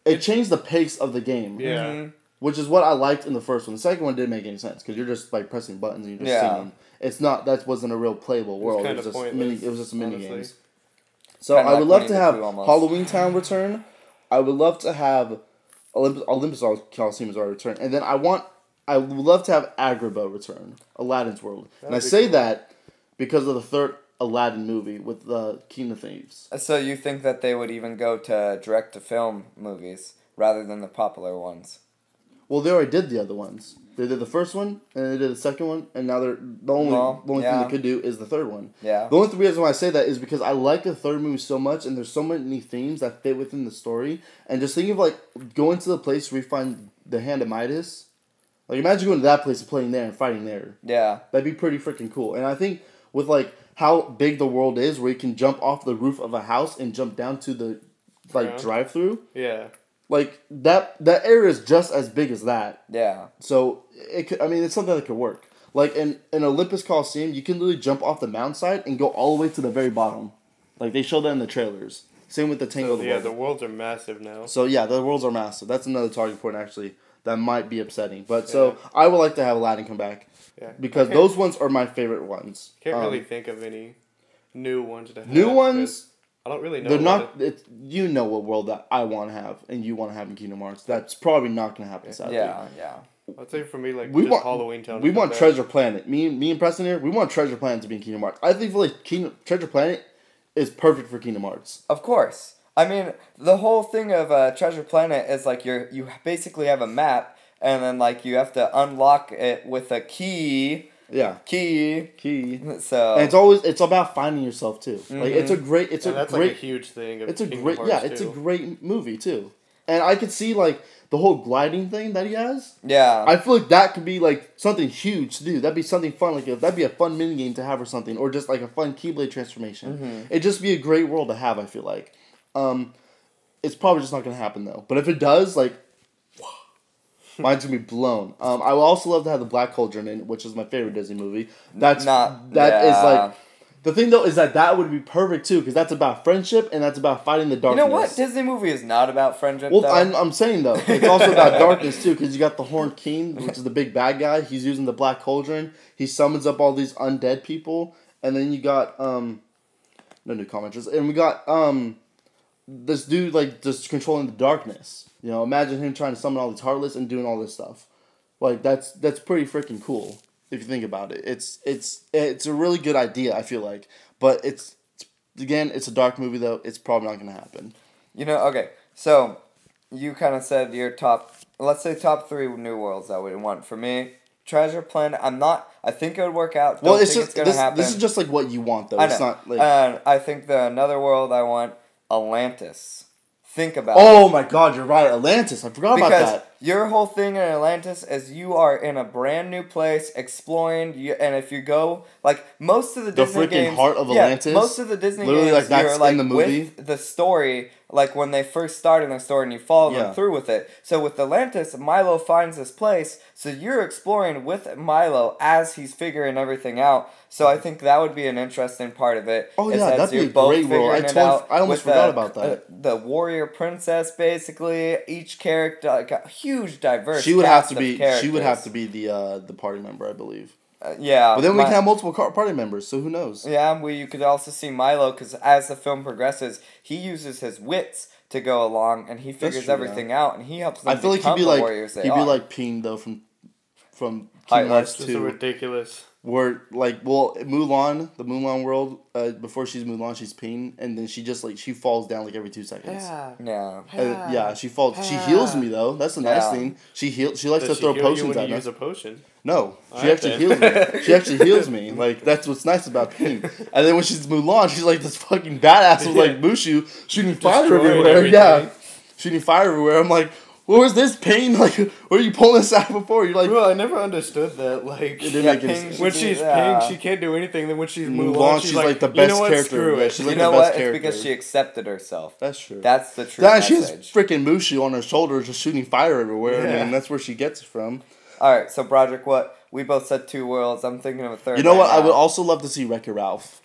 It changed the pace of the game. Yeah. Mhm. Which is what I liked in the first one. The second one didn't make any sense because you're just like pressing buttons and you're just Yeah. singing. It's not. That wasn't a real playable world. It kinda was just pointless, It was just mini honestly. games. So Kinda I would like love Winnie to the have Pooh almost. Halloween Town return. I would love to have Olympus Coliseum is already returned, and then I would love to have Agrabah return, Aladdin's world, and I That'd be say cool. that because of the third Aladdin movie with the King of Thieves. So you think that they would even go to direct to film movies rather than the popular ones? Well, they already did the other ones. They did the first one, and they did the second one, and now they're the only thing yeah. they could do is the third one. Yeah. The only reason why I say that is because I like the third movie so much, and there's so many themes that fit within the story. And just thinking of like going to the place where you find the Hand of Midas, like imagine going to that place and playing there and fighting there. Yeah. That'd be pretty freaking cool. And I think with like how big the world is, where you can jump off the roof of a house and jump down to the like Yeah. drive-through, Yeah. like that area is just as big as that. Yeah. So it could, I mean, it's something that could work. Like in Olympus Coliseum, you can literally jump off the mountainside and go all the way to the very bottom. Like they show that in the trailers. Same with the Tangle of So, the yeah, World. the worlds are massive now. So yeah, the worlds are massive. That's another talking point actually that might be upsetting. But so I would like to have Aladdin come back Yeah. because I can't- those ones are my favorite ones. Can't really think of any new ones to have. New 'cause ones. I don't really know. They're what not. It's, you know what world that I want to have and you want to have in Kingdom Hearts. That's probably not going to happen. Sadly. Yeah. Yeah. I'd say for me, like, We just want- Halloween Town. We to want come back. Treasure Planet. Me and Preston here. We want Treasure Planet to be in Kingdom Hearts. I think like Treasure Planet is perfect for Kingdom Hearts. Of course. I mean, the whole thing of Treasure Planet is like you basically have a map, and then like you have to unlock it with a key. Yeah. Key. So. And it's about finding yourself too. Like it's a great that's like a huge thing. Of it's a Kingdom great Hearts it's a too. great movie too. And I could see like the whole gliding thing that he has. Yeah. I feel like that could be like something huge to do. That'd be something fun. Like that'd be a fun mini game to have or something, or just like a fun Keyblade transformation. It'd just be a great world to have. I feel like. It's probably just not gonna happen though. But if it does, like, mine's gonna be blown. I would also love to have the Black Cauldron in, which is my favorite Disney movie. That's like. The thing though is that would be perfect too, because that's about friendship and that's about fighting the darkness. You know what? Disney movie is not about friendship. Well, though. I'm saying though, it's also about darkness too, because you got the Horned King, which is the big bad guy. He's using the Black Cauldron. He summons up all these undead people, and then you got no new commenters, and we got this dude like just controlling the darkness. You know, imagine him trying to summon all these heartless and doing all this stuff. Like that's pretty freaking cool. If you think about it, it's a really good idea. I feel like, but it's a dark movie though. It's probably not gonna happen. You know, okay. So you kind of said your let's say top 3 new worlds that we want. For me, Treasure Planet. I think it would work out. Well, it's think just it's gonna happen. This is just like what you want though. I know. It's not like. I think another world I want, Atlantis. Think about Oh my God, you're right, Atlantis. I forgot about because that. your whole thing in Atlantis is you are in a brand new place exploring, and if you go like most of the Disney freaking games, heart of Atlantis? most of the Disney Literally, games, like, that's you're like in the movie? with the story, like when they first start in the story, and you follow Yeah. them through with it. So with Atlantis, Milo finds this place, so you're exploring with Milo as he's figuring everything out. So I think that would be an interesting part of it. Oh, is yeah, as that'd be you're a both great world. figuring it out I almost with forgot about that. The warrior princess, basically, each character, like a huge diverse. She would have cast to of be. She would characters. have to be the party member, I believe. Yeah, But then we can have multiple party members, so who knows? Yeah, you could also see Milo because as the film progresses, he uses his wits to go along, and he figures true, everything out, and he helps them I feel like become he'd be the like warriors they he'd be are. like Ping though from Kingdom Alright, Hearts It's just 2. ridiculous. Where like Mulan, the Mulan world, before she's Mulan, she's Ping, and then she just like she falls down like every 2 seconds. Yeah. She falls. She heals me though. That's the nice Yeah. thing. She likes Does to throw she heal you potions when at you me. use a potion? No, she Alright actually then. heals me. She actually heals me. Like that's what's nice about Ping. And then when she's Mulan, she's like this fucking badass with like Mushu shooting fire Destroying everywhere. everything. Yeah, shooting fire everywhere. I'm like, what was this Ping? Like, where are you pulling this out before? You're like, Bro, I never understood that. Like, it didn't Yeah, make any Ping sense. when should she's be- yeah. Pink, she can't do anything. Then when she's Mulan, Mulan, she's like the you best know what? character. Screw Yeah, it. she's You like know the what? best It's because character. she accepted herself. That's true. That's the true Yeah, she has message. freaking Mushu on her shoulders, just shooting fire everywhere. I Yeah. mean, that's where she gets it from. All right, so Broderick, what we both said 2 worlds. I'm thinking of a third. You know right what? I now. would also love to see Wreck-It Ralph.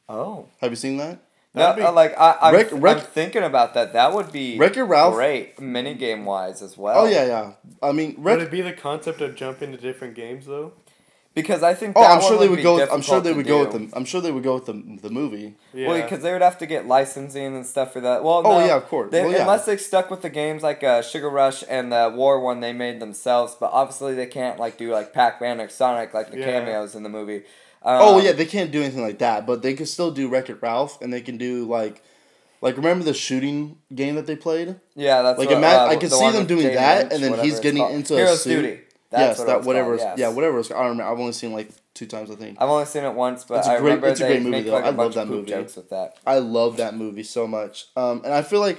Oh. Have you seen that? No, That'd be- I'm thinking about that. That would be Wreck-It Ralph. great minigame wise as well. Oh yeah. I mean, Would it be the concept of jumping to different games though? Because I think Oh, that I'm sure one they would would be go. I'm sure difficult they to would go with do. them. I'm sure they would go with the movie. Yeah. Well, because they would have to get licensing and stuff for that. Well, Oh, no, yeah, of course. Well, yeah. Unless they stuck with the games like Sugar Rush and the War one they made themselves, but obviously they can't like do like Pac-Man or Sonic like the Yeah. cameos in the movie. Oh yeah, they can't do anything like that, but they can still do Wreck-It Ralph, and they can do like remember the shooting game that they played? Yeah, that's Like what, I the could see one them with doing David that, Lynch, and then whatever he's it's getting called. into Heroes a suit. Duty. That's Yes, what that it was whatever. called, yes. Yeah, whatever. I don't remember. I've only seen like 2 times, I think. I've only seen it once, but It's a I great- remember it's a they great movie, make though. like I a love bunch that of poop movie. jokes with that. I love that movie so much. And I feel like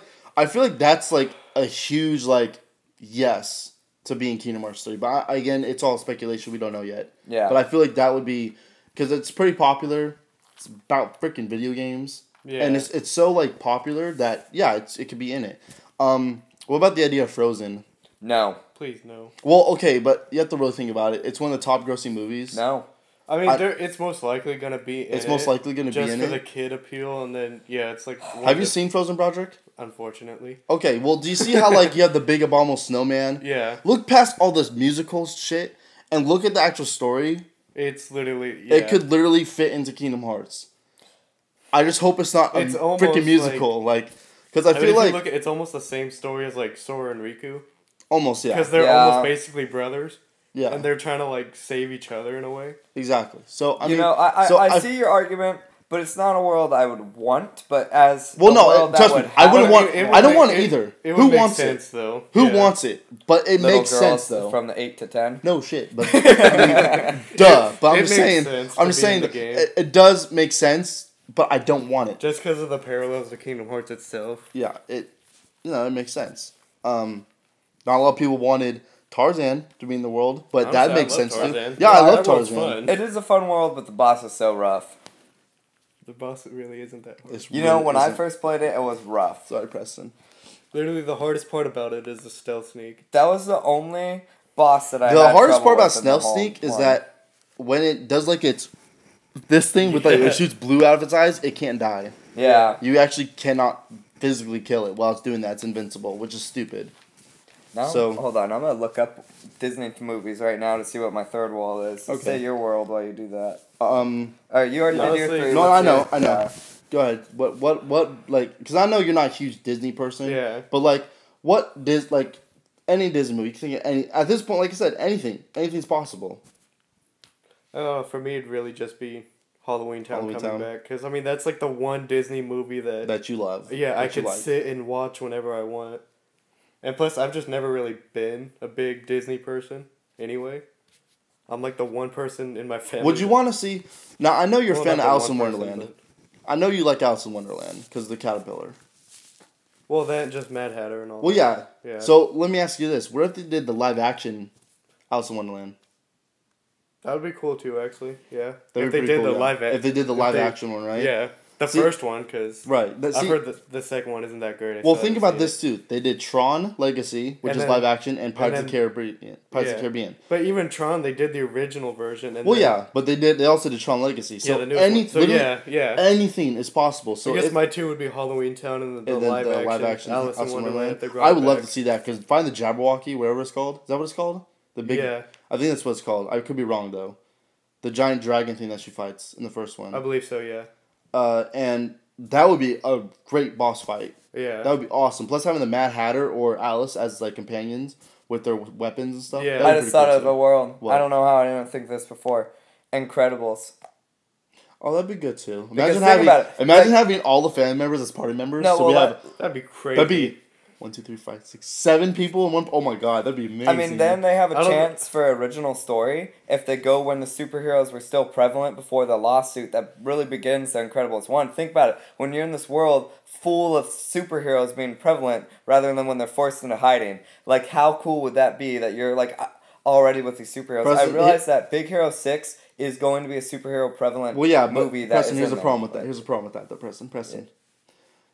that's like a huge like yes to being Kingdom Hearts 3. But again, it's all speculation. We don't know yet. Yeah. But I feel like that would be because it's pretty popular. It's about freaking video games. Yeah. And it's so like popular that it could be in it. What about the idea of Frozen? No. Please no. Well, okay, but you have to really think about it. It's one of the top grossing movies. No. I mean, I- it's most likely gonna be. It's most likely gonna be just in for it. the kid appeal, and then it's like. Have you seen Frozen, Broderick? Unfortunately. Okay, well, do you see how like you have the big abominable snowman? Yeah. Look past all this musical shit and look at the actual story. It's literally. Yeah. It could literally fit into Kingdom Hearts. I just hope it's not It's a almost freaking musical, because I I mean, feel if like you look at, it's almost the same story as like Sora and Riku, almost because they're Yeah. almost basically brothers, yeah, and they're trying to like save each other in a way. exactly. So I You mean, know, I so I see your argument, but it's not a world I would want. But as Well, a no, world that trust would me, I wouldn't have want. I don't want it either. It Who would make wants sense, it? though. Who Yeah. wants it? But it little makes girls sense though. from the 8 to 10. No shit, but I mean, duh. But I'm It just makes saying. sense I'm to just be in saying the that game. it does make sense, but I don't want it. Just because of the parallels to Kingdom Hearts itself. Yeah, it makes sense. Not a lot of people wanted Tarzan to be in the world, but Honestly, that I makes love sense too. Tarzan. Yeah, I Yeah, love that world's Tarzan. fun. It is a fun world, but the boss is so rough. The boss really isn't that hard. It's You know, really when I isn't- first played it, it was rough. Sorry, Preston. Literally, the hardest part about it is the stealth sneak. That was the only boss that I The had hardest trouble part about with in the Snail whole Sneak is one. that when it does like its this thing with like Yeah. it shoots blue out of its eyes, it can't die. Yeah. You actually cannot physically kill it while it's doing that. It's invincible, which is stupid. No, So- hold on. I'm going to look up Disney movies right now to see what my third wall is. Okay. Say your world while you do that. Um, Alright, you already did your Honestly- 3. No, What's I know, your- I know. yeah. go ahead. What like? Because I know you're not a huge Disney person. Yeah. But like, what like any Disney movie? You can think of any at this point, like I said, anything's possible. For me, it'd really just be Halloween Town Halloween coming Town. back. Because, I mean, that's like the one Disney movie that... That you love. yeah, I that you could like. sit and watch whenever I want. And plus, I've just never really been a big Disney person anyway. I'm like the one person in my family. Would you want to see? Now I know you're a Well, fan not of the Alice in one person, Wonderland. but- I know you like Alice in Wonderland because of the caterpillar. Well, that and just Mad Hatter and all Well, that. yeah. Yeah. So let me ask you this: what if they did the live action Alice in Wonderland? That would be cool too, actually. Yeah. That'd If be they pretty did cool, the yeah. live If they did the if live they- action one, right? Yeah. The See- first one, because Right. But I've see, heard the second one isn't that great. I well, still think haven't about seen this too. They did Tron Legacy, which And is then- live action, and Pirates of the then- Caribbean. Pirates of the Caribbean. it. But even Tron, they did the original version. And Well, then, yeah, but they also did Tron Legacy. So yeah, the newest one. So literally yeah. anything is possible. So I guess if, my two would be Halloween Town and the, and then live, the action, live action Alice in Wonderland. if they brought I it would love back. to see that because find the Jabberwocky, whatever it's called. Is that what it's called? The big. Yeah, I think that's what it's called. I could be wrong though. The giant dragon thing that she fights in the first one. I believe so. Yeah, And that would be a great boss fight. yeah. That would be awesome. Plus having the Mad Hatter or Alice as like companions with their weapons and stuff. Yeah. that'd I be just pretty thought cool, of too. a world. What? I don't know how I didn't think this before. Incredibles. Oh, that'd be good too. Because Imagine think having about it, imagine like- having all the family members as party members. No, so we well, have That'd be crazy. that'd be 1, 2, 3, 5, 6, 7 people in one. Oh my god, that'd be amazing. I mean, then they have a I don't- chance for original story if they go when the superheroes were still prevalent before the lawsuit that really begins the Incredibles 1. Think about it. When you're in this world full of superheroes being prevalent rather than when they're forced into hiding, like how cool would that be that you're like already with these superheroes? I Preston, realize that Big Hero 6 is going to be a superhero prevalent well, yeah, but movie that Preston, is here's in a problem there. with that. Here's a problem with that, though, Preston.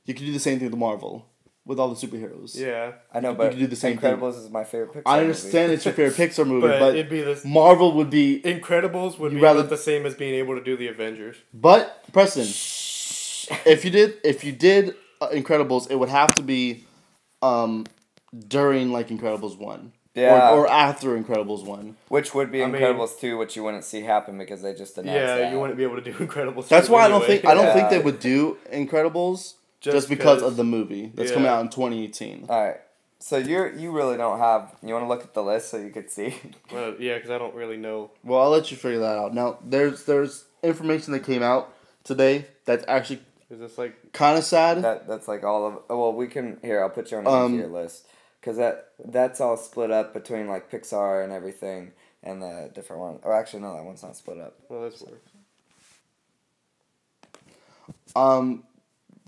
You could do the same thing with Marvel with all the superheroes. Yeah, I know, You but could do the same thing. Incredibles is my favorite Pixar I understand it's your favorite Pixar movie, but but it'd be this. Marvel would be. Incredibles would You be rather- about the same as being able to do the Avengers. But Preston, if you did Incredibles, it would have to be during like Incredibles 1. Yeah. Or after Incredibles 1. Which would be I mean- Incredibles 2, which you wouldn't see happen because they just announced Yeah, that. you wouldn't be able to do Incredibles. That's 2 why I don't anyway. think Yeah. they would do Incredibles just because of the movie that's coming Yeah. out in 2018. Alright. So you really don't have... You want to look at the list so you could see? Well, yeah, because I don't really know. Well, I'll let you figure that out. Now, there's information that came out today that's actually Is this like kind of sad. That's like all of... Well, we can... Here, I'll put you on Um, an easier list. Because that's all split up between like Pixar and everything and the different one. Or actually, no, that one's not split up. well, this works.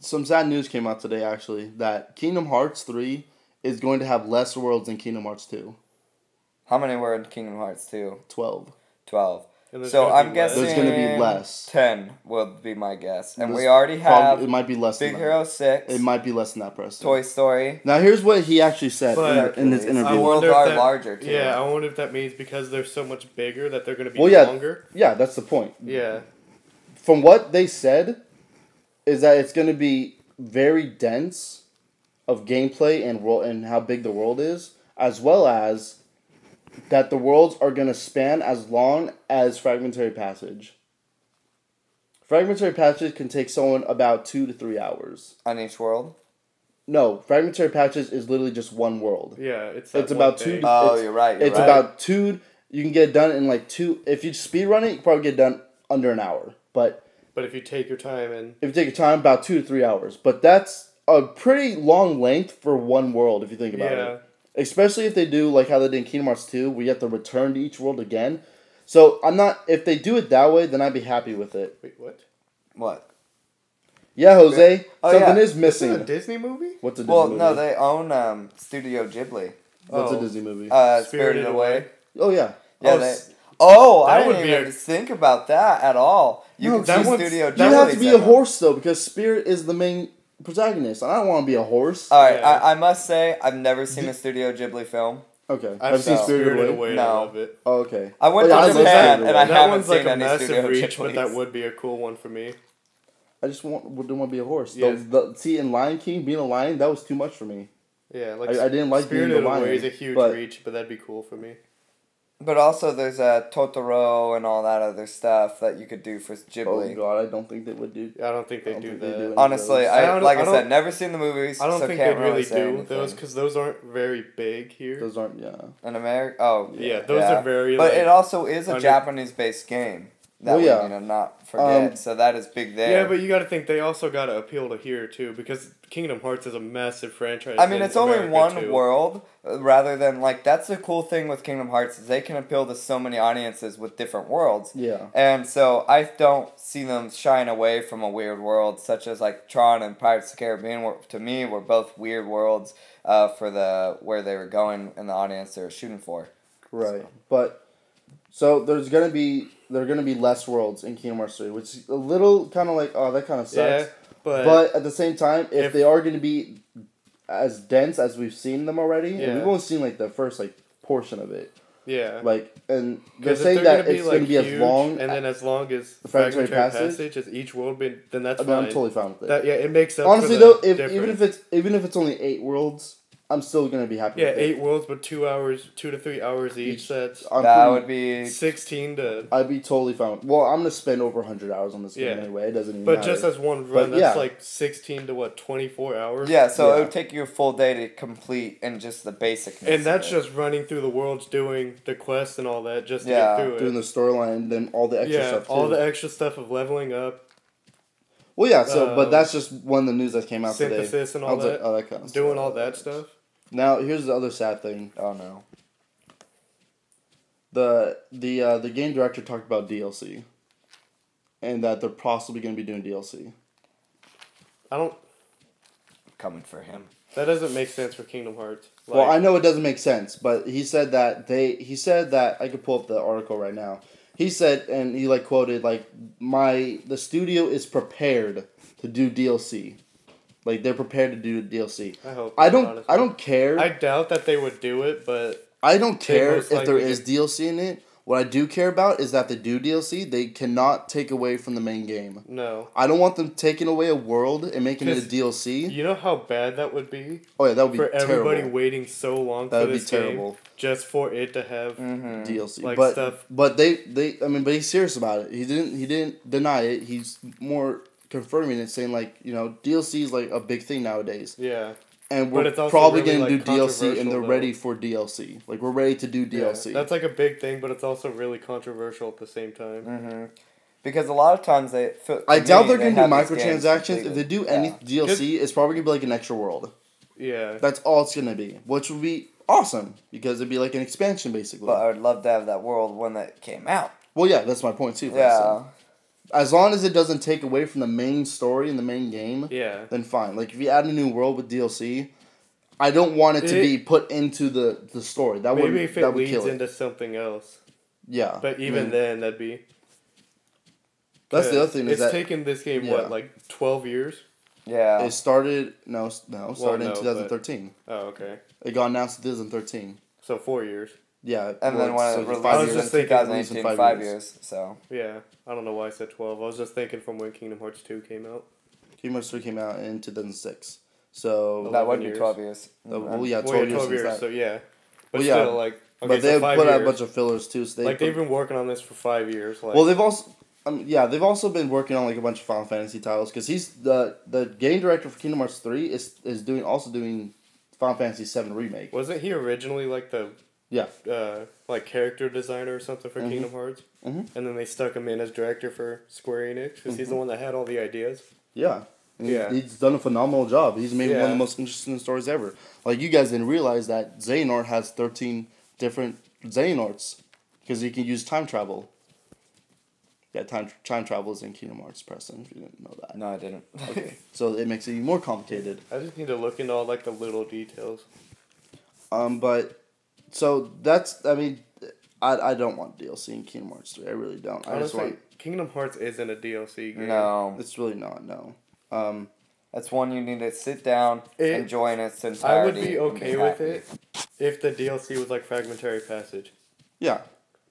Some sad news came out today actually that Kingdom Hearts 3 is going to have less worlds than Kingdom Hearts 2. How many were in Kingdom Hearts 2? 12. 12. And there's So gonna I'm be less. guessing... There's gonna be less. 10 would be my guess. And we There's already have it might be less Big than Hero that. 6, It might be less than that, Preston. Toy Story. Now here's what he actually said But- in this I interview. The worlds wonder if are that- larger, too. Yeah, I wonder if that means because they're so much bigger that they're going to be Well, yeah. longer. Yeah, that's the point. Yeah. From what they said, is that it's going to be very dense of gameplay and how big the world is, as well as that the worlds are going to span as long as Fragmentary Passage. Fragmentary Passage can take someone about 2 to 3 hours. On each world? No, Fragmentary Passage is literally just one world. Yeah, it's It's that about one 2 thing. to Oh, it's- you're right. It's about 2. You can get it done in like 2. If you speed run it, you can probably get it done under an hour. But But if you take your time and If you take your time, about 2 to 3 hours. But that's a pretty long length for one world if you think about it. Especially if they do like how they did in Kingdom Hearts 2, where you have to return to each world again. So I'm not. If they do it that way, then I'd be happy with it. Wait, what? What? Yeah, Jose. Oh, something yeah. is missing. This is a Disney movie? What's a Disney Well, movie? no, they own Studio Ghibli. What's Oh. a Disney movie? Spirited Away. Oh yeah. Yeah, Oh, they. s- Oh, that I would didn't be even a- think about that at all. You No, can that see one's- Studio that You Ghibli. have to be a set up. horse though, because Spirit is the main protagonist, and I don't want to be a horse. All right, Yeah. I must say I've never seen a Studio Ghibli film. Okay, I've seen so- Spirited Away and No. I love it. Oh, okay. I went Oh, yeah, I to love Japan Spirited and I Away. That haven't one's like seen a any massive Studio reach, but that Ghiblis. would be a cool one for me. I just don't want to be a horse. Yes. See, in Lion King, being a lion, that was too much for me. Yeah, like I didn't like being Spirited the lion. Away is a huge but reach, but that'd be cool for me. But also, there's Totoro and all that other stuff that you could do for oh Ghibli. god, I don't think they would do. I don't think I they don't do think they that. do any Honestly, of I I don't- like I I don't- said, never seen the movies. I don't so think they can't really say do anything. those because those aren't very big here. Those aren't. Yeah. In America, oh Yeah, those are very. But like, it also is a under- Japanese-based game that Well, we yeah. need to not forget. So that is big there. Yeah, but you got to think they also got to appeal to here too because Kingdom Hearts is a massive franchise. I mean, in it's only America, one too. world, rather than like that's the cool thing with Kingdom Hearts is they can appeal to so many audiences with different worlds. Yeah. And so I don't see them shying away from a weird world, such as like Tron and Pirates of the Caribbean. To me, were both weird worlds for the where they were going and the audience they were shooting for. Right. But so there are gonna be less worlds in Kingdom Hearts 3, which is a little kind of like, oh, that kind of sucks. Yeah, But at the same time, if if- they are going to be as dense as we've seen them already, and Yeah. we've only seen like the first like portion of it, yeah. like, and they're 'Cause if saying they're that gonna it's going to be as huge, long, and then as long as the Fragmentary Fragmentary Passage? as each world, then that's I mean, I'm fine. totally fine with it. That yeah, it makes up. Honestly for the though, difference. even if it's only 8 worlds, I'm still going to be happy. yeah, with 8 it. worlds, but 2 hours, 2 to 3 hours each. That's I'm That pretty- would be 16 to. I'd be totally fine. Well, I'm gonna spend over 100 hours on this game Yeah. anyway. It doesn't even But matter. just as one But run, that's yeah. like 16 to what 24 hours. yeah. So Yeah. it would take you a full day to complete and just the basic. And that's just running through the worlds, doing the quests and all that, just to Yeah. get through it. doing the storyline, then all the extra yeah, stuff too. all the extra stuff of leveling up, Well, yeah. So, but um, that's just one of the news that came out today. synthesis and I all was like, that, oh, that kind of doing stuff. all that stuff. Now, here's the other sad thing. Oh no. The game director talked about DLC, and that they're possibly going to be doing DLC. I don't. Coming for him. That doesn't make sense for Kingdom Hearts. Like, Well, I know it doesn't make sense, but he said that I could pull up the article right now. He said, and he like quoted like the studio is prepared to do DLC, like they're prepared to do DLC. I hope. I not, honestly. don't care. I doubt that they would do it, but I don't They care most if there likely is could. DLC in it. What I do care about is that they do DLC. They cannot take away from the main game. no. I don't want them taking away a world and making it a 'Cause DLC. You know how bad that would be Oh yeah, that would be for everybody terrible. waiting so long That for would be this game terrible. just for it to have. Mm-hmm. DLC, Like but stuff- but but he's serious about it. He didn't deny it. He's more confirming it, saying like DLC is like a big thing nowadays, Yeah, and But we're it's also probably really, gonna like, do DLC, and controversial, they're though. ready for DLC. Like we're ready to do DLC. Yeah, that's like a big thing, but it's also really controversial at the same time. Mm-hmm. Because a lot of times they. I to doubt me, they're they gonna do have these games microtransactions. If they completed. do any Yeah. DLC, it's probably gonna be like an extra world. Yeah, That's all it's gonna be, which would be awesome because it'd be like an expansion basically. But I would love to have that world when that came out. Well, yeah, that's my point too. Yeah. As long as it doesn't take away from the main story and the main game, yeah. then fine. Like if you add a new world with DLC, I don't want it to be put into the story. That would Maybe if that it would kill leads it. into something else, Yeah, but even I mean, then, that'd be. that's the other thing is it's that taken this game yeah. what, like 12 years? Yeah. it started it started in no, 2013. Oh, okay. It got announced in 2013. So 4 years. Yeah, And then when so it it's released 5 I was years. just in thinking 2018, released in 5 years. So. Yeah, I don't know why I said 12. I was just thinking from when Kingdom Hearts 2 came out. Kingdom Hearts 3 came out in 2006. So That would 11 be years. 12 years. well, yeah, 12 Well, yeah, years. 12 since years, that. so yeah. But Well, yeah. still, like, okay, But they so have 5 put years. out a bunch of fillers too. So They've been working on this for 5 years. Like, well, they've also. They've also been working on like a bunch of Final Fantasy titles because he's the game director for Kingdom Hearts 3 is doing Final Fantasy 7 remake. wasn't he originally like the Yeah. like character designer or something for Kingdom Hearts, Mhm. and then they stuck him in as director for Square Enix because he's the one that had all the ideas. Yeah. And Yeah. He's done a phenomenal job. He's made one of Yeah. the most interesting stories ever. Like, you guys didn't realize that Xehanort has 13 different Xehanorts because he can use time travel. Yeah, time travel is in Kingdom Hearts, Preston, if you didn't know that. No, I didn't. Okay. So it makes it even more complicated. I just need to look into all like the little details. But, so that's, I mean, I don't want DLC in Kingdom Hearts 3. I really don't. I just Honestly, want, Kingdom Hearts isn't a DLC game. No. it's really not, no. That's one you need to sit down, It- enjoy in its I would entirety. be and okay with happy. it if the DLC was like Fragmentary Passage. Yeah.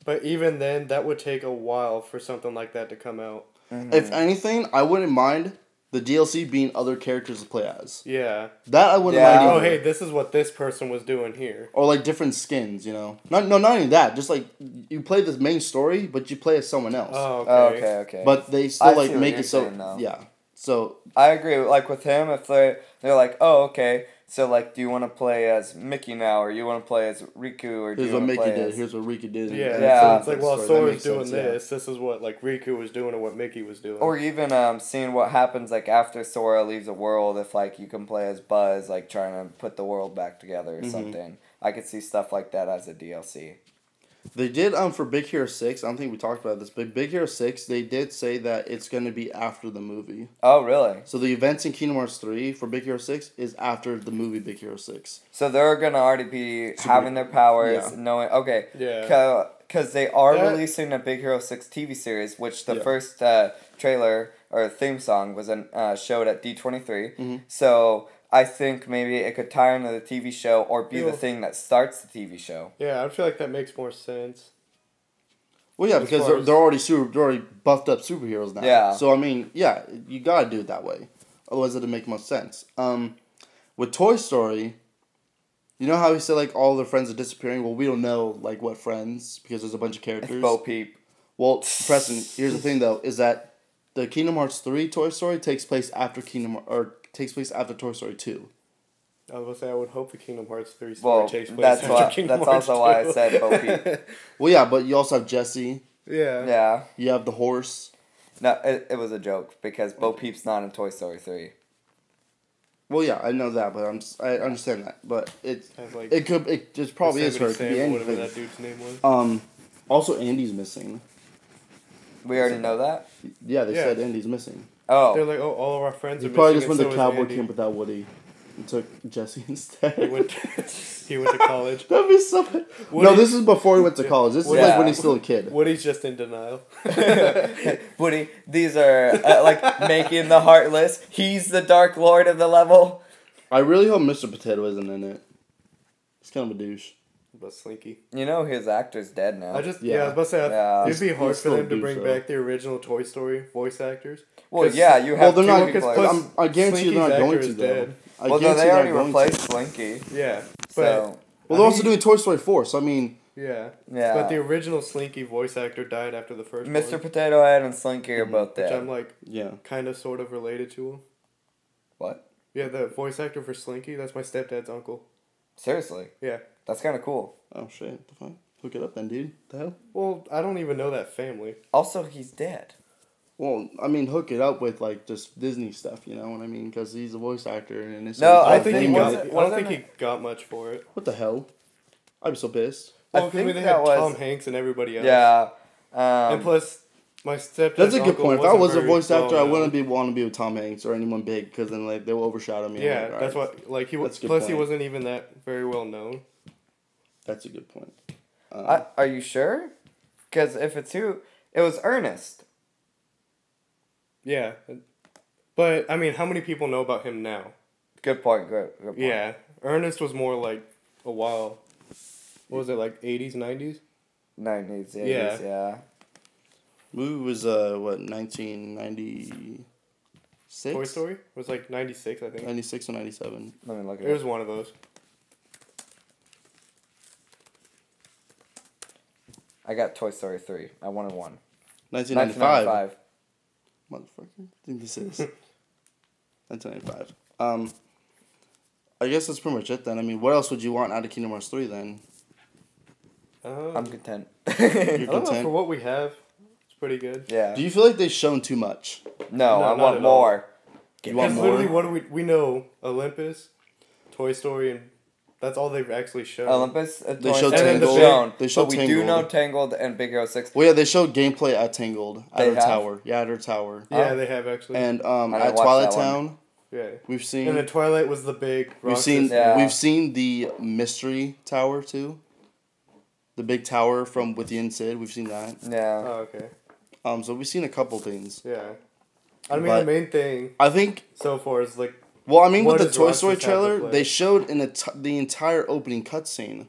But even then, that would take a while for something like that to come out. If anything, I wouldn't mind the DLC being other characters to play as. Yeah. That I wouldn't Yeah. mind Oh, either. hey, this is what this person was doing here. Or like different skins, you know. Not only that, just like you play the main story, but you play as someone else. Oh, okay. Oh, okay. But they I still see like what make you're it so saying, though. yeah. So I agree. Like with him, if they're like, oh, okay, so like, do you want to play as Mickey now, or you want to play as Riku, or do here's you what want to Mickey play did. as... Here's what Riku did. Yeah, and Yeah. so it's like, that while story. That Sora's makes doing sense, yeah. this is what like Riku was doing and what Mickey was doing. Or even seeing what happens like after Sora leaves a world, if like you can play as Buzz, like trying to put the world back together or something. I could see stuff like that as a DLC. They did for Big Hero 6. I don't think we talked about this, but Big Hero 6, they did say that it's going to be after the movie. Oh, really? So the events in Kingdom Hearts 3 for Big Hero 6 is after the movie Big Hero 6. So they're gonna already be having their powers, yeah. knowing. Okay, Yeah. because they are That- releasing a Big Hero 6 TV series, which the Yeah. first trailer or theme song was showed at D23. Mhm. So I think maybe it could tie into the TV show or be the Yeah. thing that starts the TV show. Yeah, I feel like that makes more sense. Well, yeah, As because far they're, as- they're already buffed up superheroes now. Yeah. So I mean, yeah, you gotta do it that way. Otherwise, it'd make much sense. With Toy Story, you know how he said like all their friends are disappearing. Well, we don't know like what friends because there's a bunch of characters. Bo Peep. Well, Preston, here's the thing though, is that the Kingdom Hearts 3 Toy Story takes place after Toy Story 2. I was gonna say I would hope the Kingdom Hearts 3 story Well, takes place that's after why. Kingdom That's Hearts also why I 2. said Bo Peep. Well, yeah, but you also have Jessie. Yeah. Yeah. You have the horse. No, it was a joke because Bo Peep's not in Toy Story 3. Well, yeah, I know that, but I understand that, but it Sounds like just probably is her. It could be Sam, whatever anything. that dude's name was. Also, Andy's missing. We already know that. Yeah, they Yeah. said Andy's missing. They're Oh, like, oh, all of our friends He are probably missing. just went and to so is cowboy Andy. camp without Woody and took Jesse instead. He went. He went to college. That'd be so. No, Woody- this is before he went to college. This is Yeah. like when he's still a kid. Woody's just in denial. Woody, these are like making the Heartless. He's the Dark Lord of the level. I really hope Mr. Potato isn't in it. He's kind of a douche. But Slinky. You know his actor's dead now. I was Yeah. about to say, Yeah. it'd be hard He's for still them a to douche, bring though. back the original Toy Story voice actors. well, 'cause- yeah, you Well, have they're two not. because voice- plus- I guarantee you they're not Slinky's going actor to is though. dead. I well, no, guarantee they they're already not going replaced to. Slinky. Yeah. But, So Well, they're I also mean- doing Toy Story 4, so I mean, yeah. yeah, But the original Slinky voice actor died after the first Mr. one. Potato Head and Slinky are both Which dead. I'm like, yeah. kind of sort of related to him. What? Yeah, the voice actor for Slinky, that's my stepdad's uncle. Seriously? Yeah. That's kind of cool. Oh shit! The fuck? Look it up then, dude. The hell? Well, I don't even know that family. Also, he's dead. Well, I mean, hook it up with like just Disney stuff, you know what I mean? Because he's a voice actor, and it's No, I I don't think he think got. wasn't- I don't wasn't think it- he got much for it. What the hell? I'm so pissed. I Well, because think they that had was- Tom Hanks and everybody else. Yeah. And plus, my stepdad's That's a good uncle point. If I wasn't was a very voice actor, I well-known. wouldn't want to be with Tom Hanks or anyone big because then like they will overshadow me. Yeah, I'm like, that's alright, what. Like he was. That's a good Plus, he point. wasn't even that very well known. That's a good point. Are you sure? Because if it's who, it was Ernest. Yeah, but I mean, how many people know about him now? Good point. Good point. Yeah, Ernest was more like a while. What was it like? 80s, 90s? 90s, 80s, Yeah. yeah. Movie was what 1996? Toy Story it was like 96, I think. 96 or 97. Let me look at It it. was one of those. I got Toy Story 3. I wanted one. 1995. Motherfucker. I think this is 1995. I guess that's pretty much it then. I mean, what else would you want out of Kingdom Hearts 3 then? I'm content. I don't know, content? for what we have, it's pretty good. Yeah. Do you feel like they've shown too much? No, No, I not want at all. more. You want Because more? literally, what do we know? Olympus, Toy Story, and that's all they've actually shown. Olympus, They Toy showed Story Tangled. shown, They showed but we do Tangled. know Tangled and Big Hero 6. Well, yeah, they showed gameplay at Tangled at They her have? tower. Yeah, at her tower. Yeah, Oh. they have actually. And I didn't at watch Twilight that one. Town, yeah. we've seen And then Twilight was the big. we've seen Yeah. we've seen the mystery tower too. The big tower from Withy and Sid, we've seen that. Yeah. Oh, okay. So we've seen a couple things. Yeah. I mean, But- the main thing I think. so far is like. Well, I mean, What with the does Toy Roxas Story have to trailer, play? they showed the entire opening cutscene.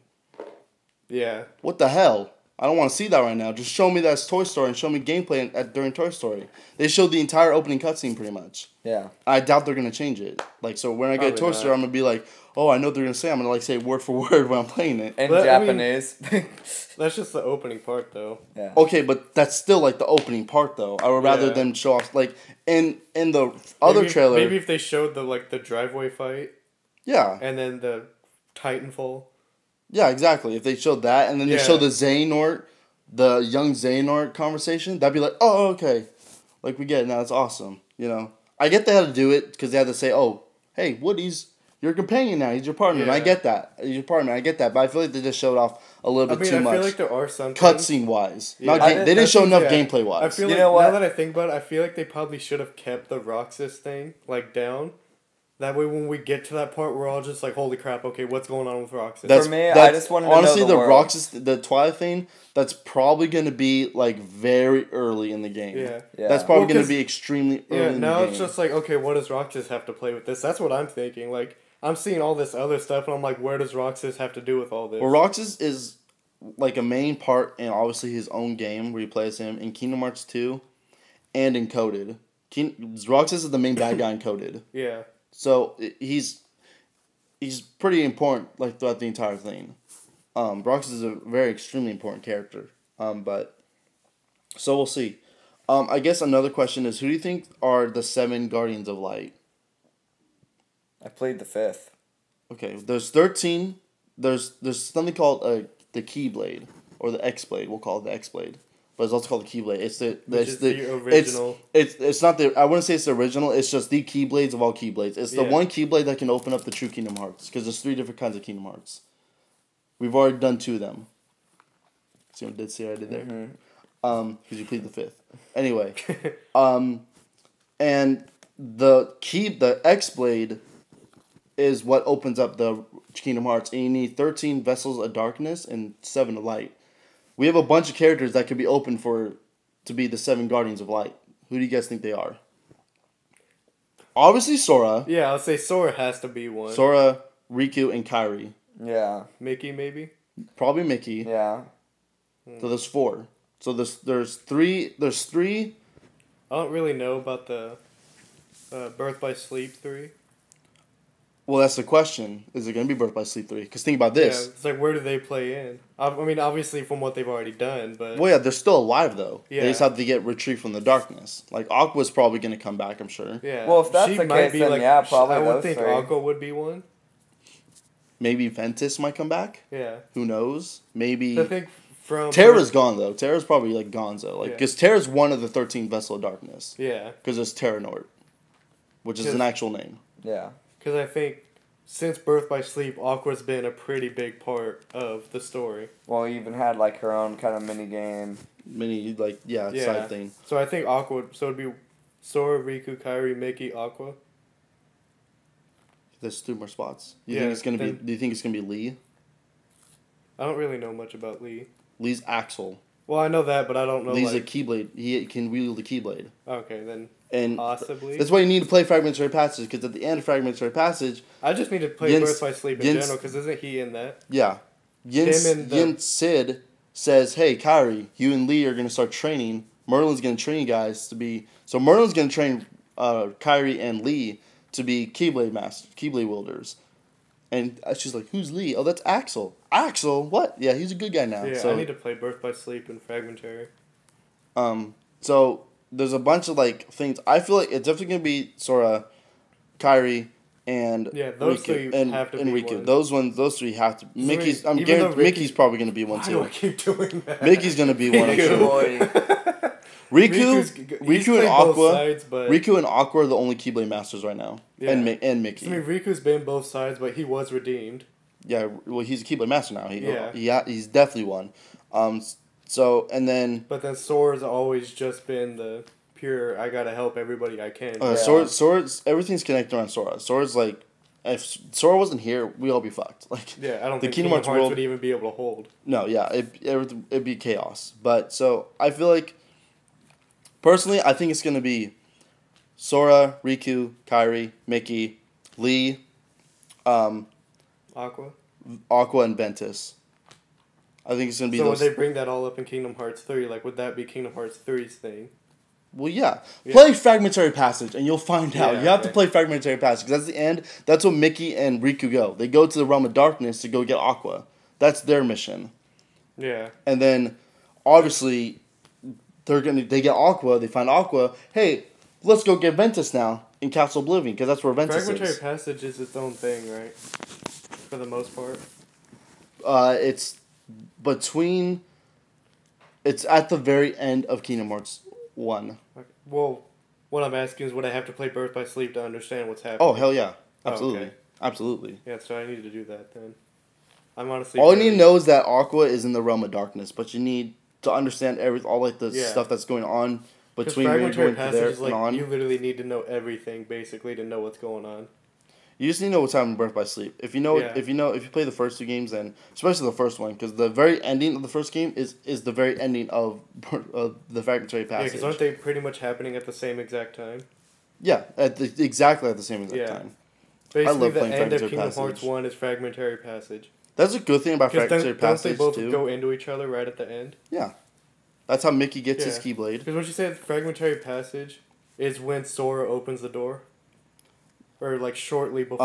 Yeah. What the hell? I don't want to see that right now. Just show me that's Toy Story and show me gameplay during Toy Story. They showed the entire opening cutscene pretty much. Yeah. I doubt they're gonna change it. Like, so when I get Probably Toy not. Story, I'm gonna be like, oh, I know what they're gonna say. I'm gonna like say word for word when I'm playing it. In But, I mean- Japanese. That's just the opening part, though. yeah. Okay, but that's still like the opening part though. I would rather Yeah. them show off like in the other Maybe- trailer. Maybe if they showed the driveway fight Yeah, and then the Titanfall. yeah, exactly. If they showed that and then they Yeah. show the Xehanort, the young Xehanort conversation, that'd be like, oh, okay, like we get it now. It's awesome. You know, I get they had to do it because they had to say, oh, hey, Woody's your companion now. He's your partner. And I Yeah. get that. He's your partner. I get that. But I feel like they just showed off a little I bit mean, too I much. feel like there are some Cutscene wise, Yeah. not I game, did- they didn't show enough yeah. gameplay wise. I feel You like know what? now that I think about it, I feel like they probably should have kept the Roxas thing like down. That way, when we get to that part, we're all just like, "Holy crap! Okay, what's going on with Roxas?" For me, I just wanted to know honestly the world. Roxas, the Twilight thing. That's probably gonna be like very early in the game. Yeah. Yeah. That's probably Well, gonna 'cause- be extremely early Yeah, in now the game. it's just like, okay, what does Roxas have to play with this? That's what I'm thinking. Like, I'm seeing all this other stuff, and I'm like, where does Roxas have to do with all this? Well, Roxas is like a main part in obviously his own game where he plays him in Kingdom Hearts 2 and in Coded. Roxas is the main bad guy in Coded. Yeah. So he's pretty important like throughout the entire thing. Roxas is a very extremely important character. But so we'll see. I guess another question is, who do you think are the 7 Guardians of Light? I played the 5th. Okay, there's 13. There's something called the Keyblade or the X-Blade. We'll call it the X-Blade, but it's also called the Keyblade. It's the Which is the original. It's not the. I wouldn't say it's the original. It's just the Keyblades of all Keyblades. It's the Yeah. one Keyblade that can open up the true Kingdom Hearts because there's 3 different kinds of Kingdom Hearts. We've already done 2 of them. See what I did there? Mm-hmm. Because you played the 5th. Anyway, and the X-Blade is what opens up the Kingdom Hearts, and you need 13 vessels of darkness and 7 of light. We have a bunch of characters that could be open to be the 7 Guardians of Light. Who do you guys think they are? Obviously Sora. Yeah, I'll say Sora has to be one. Sora, Riku, and Kairi. Yeah. Mickey, maybe? Probably Mickey. Yeah. So there's 4. So there's 3. There's 3. I don't really know about the Birth by Sleep 3. Well, that's the question. Is it going to be Birth by Sleep 3? Because think about Yeah, this. it's like, where do they play in? I mean, obviously from what they've already done, but... Well, yeah, they're still alive, though. Yeah. They just have to get retrieved from the darkness. Like, Aqua's probably going to come back, I'm sure. Yeah. Well, if that's She the might case, be then yeah, probably I would those think 3. Aqua would be one. Maybe Ventus might come back. Yeah. Who knows? Maybe... I think from... Terra's gone, though. Terra's probably, like, gonzo. Like, Yeah. because Terra's one of the 13 Vessel of Darkness. Yeah. Because it's Terranort. Which is an Because- actual name. Yeah. Because I think since Birth by Sleep, Aqua's been a pretty big part of the story. Well, you even had like her own kind of mini game. Mini, like, yeah, Yeah. side thing. So I think Aqua... So it'd be Sora, Riku, Kairi, Mickey, Aqua. There's 2 more spots. Yeah, Do you think it's gonna be Lee? I don't really know much about Lee. Lee's Axel. Well, I know that, but I don't know, Lee's a like... Keyblade. He can wield the Keyblade. Okay, then And possibly. that's why you need to play Fragmentary Passage, because at the end of Fragmentary Passage, I just need to play Jens- Birth by Sleep in Jens- general, because isn't he in that? yeah, Yin Sid says, hey, Kairi, you and Lee are going to start training. Merlin's going to train you guys to be... So Merlin's going to train Kairi and Lee to be Keyblade wielders. And she's like, who's Lee? Oh, that's Axel. Axel? What? Yeah, he's a good guy now. Yeah, so, I need to play Birth by Sleep and Fragmentary. So there's a bunch of like things. I feel like it's definitely gonna be Sora, Kairi, and Yeah, those three and have to and be Riku. ones. Those three have to. Mickey's. I'm even guaranteed though Mickey's probably gonna be one Why do I too. keep doing that? Mickey's gonna be one. I'm Riku. sure. Riku He's and played both Aqua. sides, but Riku and Aqua are the only Keyblade masters right now, Yeah. and Mickey. I mean, Riku's been both sides, but he was redeemed. Yeah, well, he's a Keyblade master now. Yeah. He's definitely one. So and then But then Sora's always just been the pure, I gotta help everybody I can. Yeah. Sora's everything's connected around Sora. Sora's like, if Sora wasn't here, we'd all be fucked. Like, Yeah, I don't The think Kingdom Kingdom Hearts Hearts world- would even be able to hold. no, yeah, it'd be chaos. But so I feel like, personally, I think it's gonna be Sora, Riku, Kairi, Mickey, Lee, Aqua. Aqua, and Ventus. I think it's gonna be So those. would they bring that all up in Kingdom Hearts 3? Like, would that be Kingdom Hearts 3's thing? Well, yeah. Yeah. Play Fragmentary Passage, and you'll find out. Yeah, You have to okay. play Fragmentary Passage, because that's the end. That's what Mickey and Riku go. They go to the Realm of Darkness to go get Aqua. That's their mission. Yeah. And then, obviously, they get Aqua, they find Aqua. Hey, let's go get Ventus now in Castle Oblivion, because that's where Ventus Fragmentary is. Passage is its own thing, right? For the most part. It's between... It's at the very end of Kingdom Hearts 1. Okay. Well, what I'm asking is, would I have to play Birth by Sleep to understand what's happening? Oh, hell yeah. Oh, Absolutely. okay. Absolutely. Yeah, so I need to do that then. I'm honestly... All you need to know is that Aqua is in the realm of darkness, but you need to understand all like the Yeah. stuff that's going on Because between where you're Fragmentary going to there Passage is and like, on. you literally need to know everything, basically, to know what's going on. You just need to know what's happening in Birth by Sleep. If you know, Yeah. if you play the first two games, then especially the first one, because the very ending of the first game is the very ending of the Fragmentary Yeah, Passage. because aren't they pretty much happening at the same exactly time? Yeah, exactly at the same exact Yeah. time. Basically, love the playing end of Fragmentary Kingdom Passage. Hearts 1 is Fragmentary Passage. That's a good thing about Because Fragmentary don't Passage they both too. go into each other right at the end? Yeah, that's how Mickey gets his Yeah. Keyblade. Because when you say Fragmentary Passage is when Sora opens the door? Or, like, shortly before?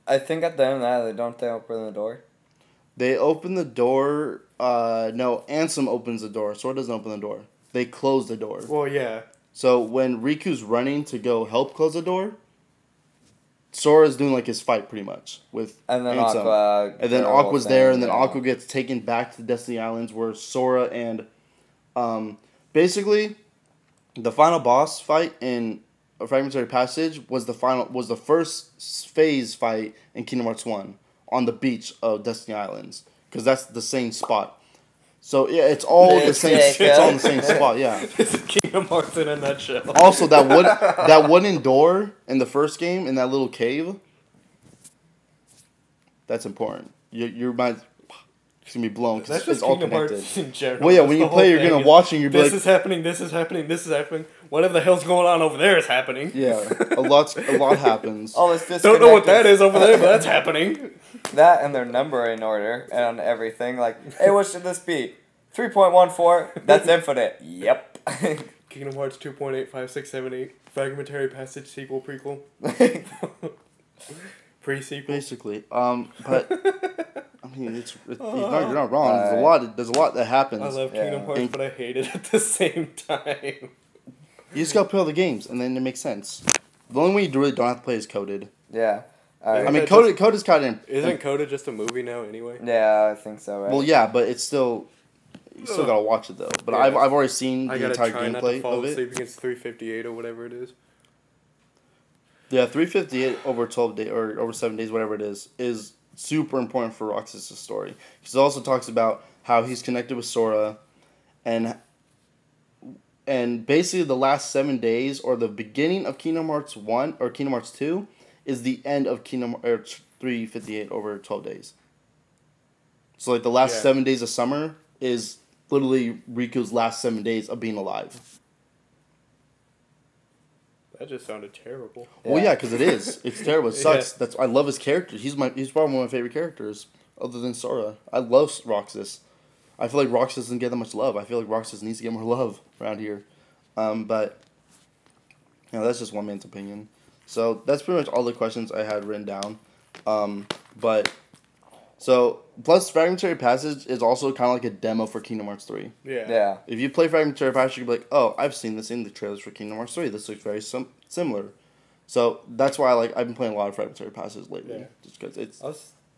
I think at the end of that, don't they open the door? They open the door. No, Ansem opens the door. Sora doesn't open the door. They close the door. Well, yeah. So when Riku's running to go help close the door, Sora's doing like his fight pretty much with And then Ansem. Aqua. And then girl Aqua's thing, there, and then yeah. Aqua gets taken back to the Destiny Islands where Sora and basically the final boss fight in a Fragmentary Passage was the first phase fight in Kingdom Hearts 1 on the beach of Destiny Islands, because that's the same spot. So yeah, it's all the same. It's all in the same spot. Yeah. This is Kingdom Hearts in a nutshell. Also, that wooden door in the first game in that little cave. That's important. Your mind is gonna be blown because That's it's just all Kingdom connected. Hearts in general. Well, yeah, That's when the you whole play, you're thing gonna is, watch and you'll be this like, is happening, this is happening, this is happening. Whatever the hell's going on over there is happening. yeah, a lot happens. All this Don't know what that disconnect is over there, but that's happening. That and their numbering order and everything. Like, hey, what should this be? 3.14? That's infinite. Yep. Kingdom Hearts 2.85678 Fragmentary Passage sequel prequel pre-sequel. Basically, but I mean, you're not wrong. There's a lot that happens. I love Kingdom Yeah. Hearts, but I hate it at the same time. You just gotta play all the games, and then it makes sense. The only way you really don't have to play is coded. Yeah. I mean, that code is kind of. Isn't Coda just a movie now anyway? Yeah, I think so, right? Well, yeah, but it's still. You still gotta watch it though. But Yeah. I've already seen I the gotta entire try not to gameplay fall of it. asleep against 358 or whatever it is. Yeah, 358 over 12 days or over 7 days, whatever it is super important for Roxas' story. Because it also talks about how he's connected with Sora, and basically the last 7 days or the beginning of Kingdom Hearts 1 or Kingdom Hearts 2 is the end of Kingdom Hearts 358 over 12 days. So like the last Yeah. 7 days of summer is literally Riku's last 7 days of being alive. That just sounded terrible. Well, Yeah. yeah, because it is. It's terrible. It sucks. Yeah. I love his character. He's probably one of my favorite characters, other than Sora. I love Roxas. I feel like Roxas doesn't get that much love. I feel like Roxas needs to get more love around here. But that's just one man's opinion. So that's pretty much all the questions I had written down. Plus Fragmentary Passage is also kind of like a demo for Kingdom Hearts 3. Yeah. Yeah. If you play Fragmentary Passage, you'll be like, oh, I've seen this in the trailers for Kingdom Hearts 3. This looks very similar. So that's why I've been playing a lot of Fragmentary Passes lately, Yeah. just because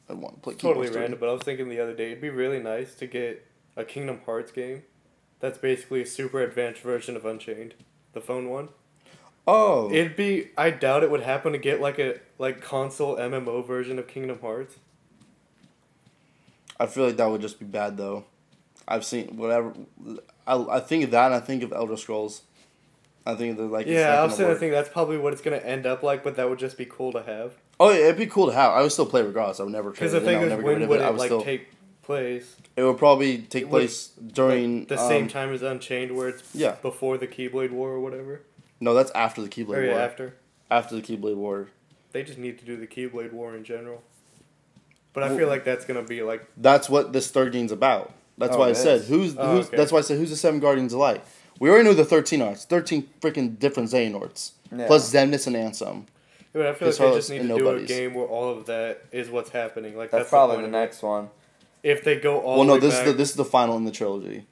I want to play. Totally Kingdom Hearts random, but I was thinking the other day it'd be really nice to get a Kingdom Hearts game that's basically a super advanced version of Unchained, the phone one. 3. Oh, It'd be. I doubt it would happen to get a console MMO version of Kingdom Hearts. I feel like that would just be bad though. I've seen whatever. I think of that, and I think of Elder Scrolls. I think they're like. Yeah, I was saying I think that's probably what it's gonna end up like, but that would just be cool to have. Oh yeah, it'd be cool to have. I would still play regardless. I would never trade Because it the in. I thing would is, never get rid when of would it. I it would still. take place? It would probably take It would- place during The same time as Unchained, where it's Yeah. before the Keyblade War or whatever. No, that's after the Keyblade Or yeah, War. after. After the Keyblade War. They just need to do the Keyblade War in general. But I Well- feel like that's gonna be like. That's what this third game's about. That's Oh, why I it said is? who's Okay. That's why I said who's the 7 Guardians of Light. We already knew the 13 arcs. 13 freaking different Xehanorts. Yeah. Plus Xemnas and Ansem. But I feel like His they Heartless just need and to do a Nobodies. game where all of that is what's happening. Like That's that's probably the the point of it. next one. If they go all Well, the no, way this back, is the final in the trilogy.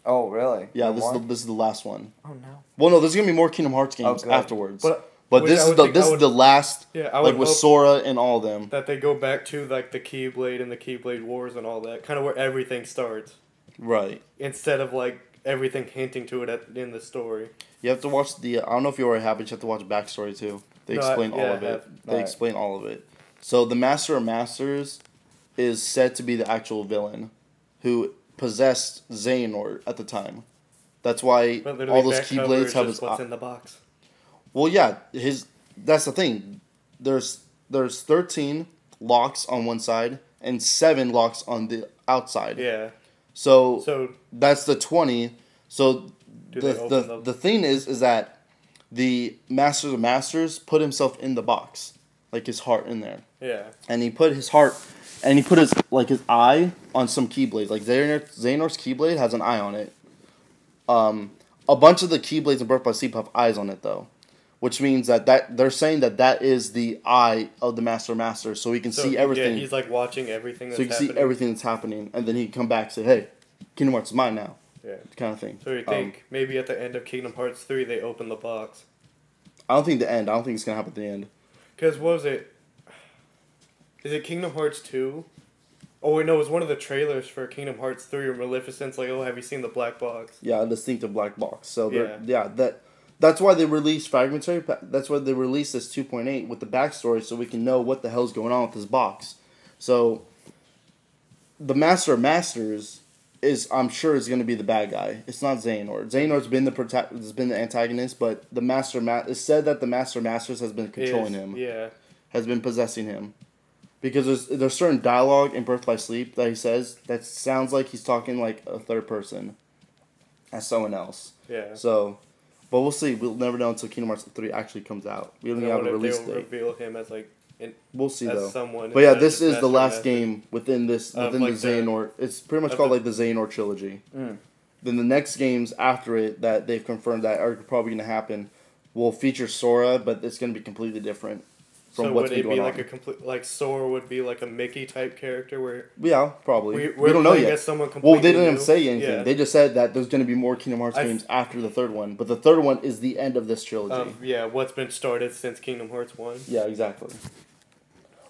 Oh, really? Yeah, No this more? is the last one. Oh no. Well, no, there's gonna be more Kingdom Hearts Oh, games good. afterwards. But But which this I is would the think this I is would- the last. yeah, I would With hope Sora and all of them. that they go back to like the Keyblade and the Keyblade Wars and all that, kind of where everything starts, Right. instead of like everything hinting to it in the story. You have to watch the. I don't know if you already have, but you have to watch backstory too. They No, explain yeah, all of I it. have. They Right. explain all of it. So the Master of Masters is said to be the actual villain, who possessed Xehanort at the time. That's why But literally, all those back cover Keyblades is have just his. what's in the box. Well, yeah, his. That's the thing. There's 13 locks on one side and 7 locks on the outside. Yeah. So So that's the 20. So Do the they open the, the thing is that the Masters of Masters put himself in the box, like his heart in there, yeah, and he put his heart, and he put his his eye on some Keyblades. Like Xehanort's Keyblade has an eye on it. A bunch of the Keyblades in Birth by Sleep have eyes on it though, which means that they're saying that is the eye of the Master of Masters, so he can see everything. Yeah, he's like watching everything. That's So you can happening. see everything that's happening, and then he can come back and say, "Hey, Kingdom Hearts is mine now," Yeah. kind of thing. So you think maybe at the end of Kingdom Hearts 3 they open the box? I don't think the end. I don't think it's gonna happen at the end. Because what was it? Is it Kingdom Hearts 2? Oh wait, no, it was one of the trailers for Kingdom Hearts 3 or Maleficent's like, oh, have you seen the black box? Yeah, a distinctive black box. So that's why they released Fragmentary. That's why they released this 2.8 with the backstory, so we can know what the hell's going on with this box. So the Master of Masters I'm sure is going to be the bad guy. It's not Xehanort. Xehanort's been the antagonist, but the it's said that the Master of Masters has been controlling him, Yeah. has been possessing him. Because there's certain dialogue in Birth by Sleep that he says that sounds like he's talking like a third person as someone else. Yeah. So, but we'll see. We'll never know until Kingdom Hearts 3 actually comes out. We don't I even have a wonder if release they'll date. reveal him as like We'll see as though. someone. But yeah, instead of this just is the Master last Master. game within the like the- Xehanort. It's pretty much of called the- like the Xehanort trilogy. Mm. Then the next games after it that they've confirmed that are probably going to happen will feature Sora, but it's going to be completely different from So what's would been it going be on. like a complete like Sora would be like a Mickey type character where Yeah, probably. we're We don't know playing yet. as someone completely Well, they didn't new? say anything. Yeah. They just said that there's going to be more Kingdom Hearts I- games after the third one, but the third one is the end of this trilogy. Yeah, what's been started since Kingdom Hearts 1. Yeah, exactly.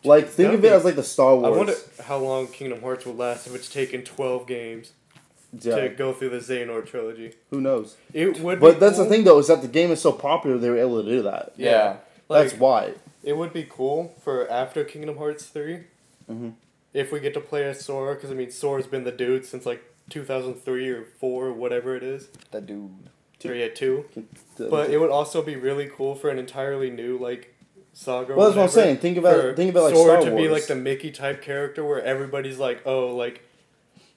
Like, think That'd of it be- as like the Star Wars. I wonder how long Kingdom Hearts would last if it's taken 12 games Yeah, to go through the Xehanort trilogy. who knows? It would But be that's cool. the thing, though, is that the game is so popular they were able to do that. Yeah. Like, That's why. it would be cool for after Kingdom Hearts 3 Mhm. if we get to play as Sora, because I mean, Sora's been the dude since like 2003 or 4 or whatever it is. The dude. Or yeah, 2. But it would also be really cool for an entirely new like saga. or Well, that's what I'm whatever, saying. Think about like Sora Star to be Wars. like the Mickey type character where everybody's like, oh, like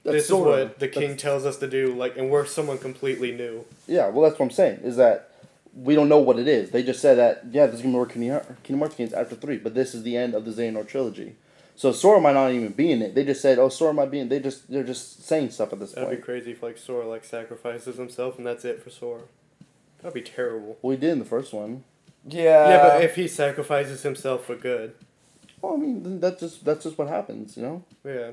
That's this Sora. is what the king tells us to do, like, and we're someone completely new. Yeah, well, that's what I'm saying. Is that we don't know what it is. They just said that there's gonna be more Kingdom Hearts games after 3, but this is the end of the Xehanort trilogy. So Sora might not even be in it. They just said, "Oh, Sora might be in." They're just saying stuff at this That'd be point. crazy if like Sora like sacrifices himself and that's it for Sora. That'd be terrible. Well, he did in the first one. Yeah. Yeah, but if he sacrifices himself for good, Well, I mean, then that's just what happens, you know. yeah.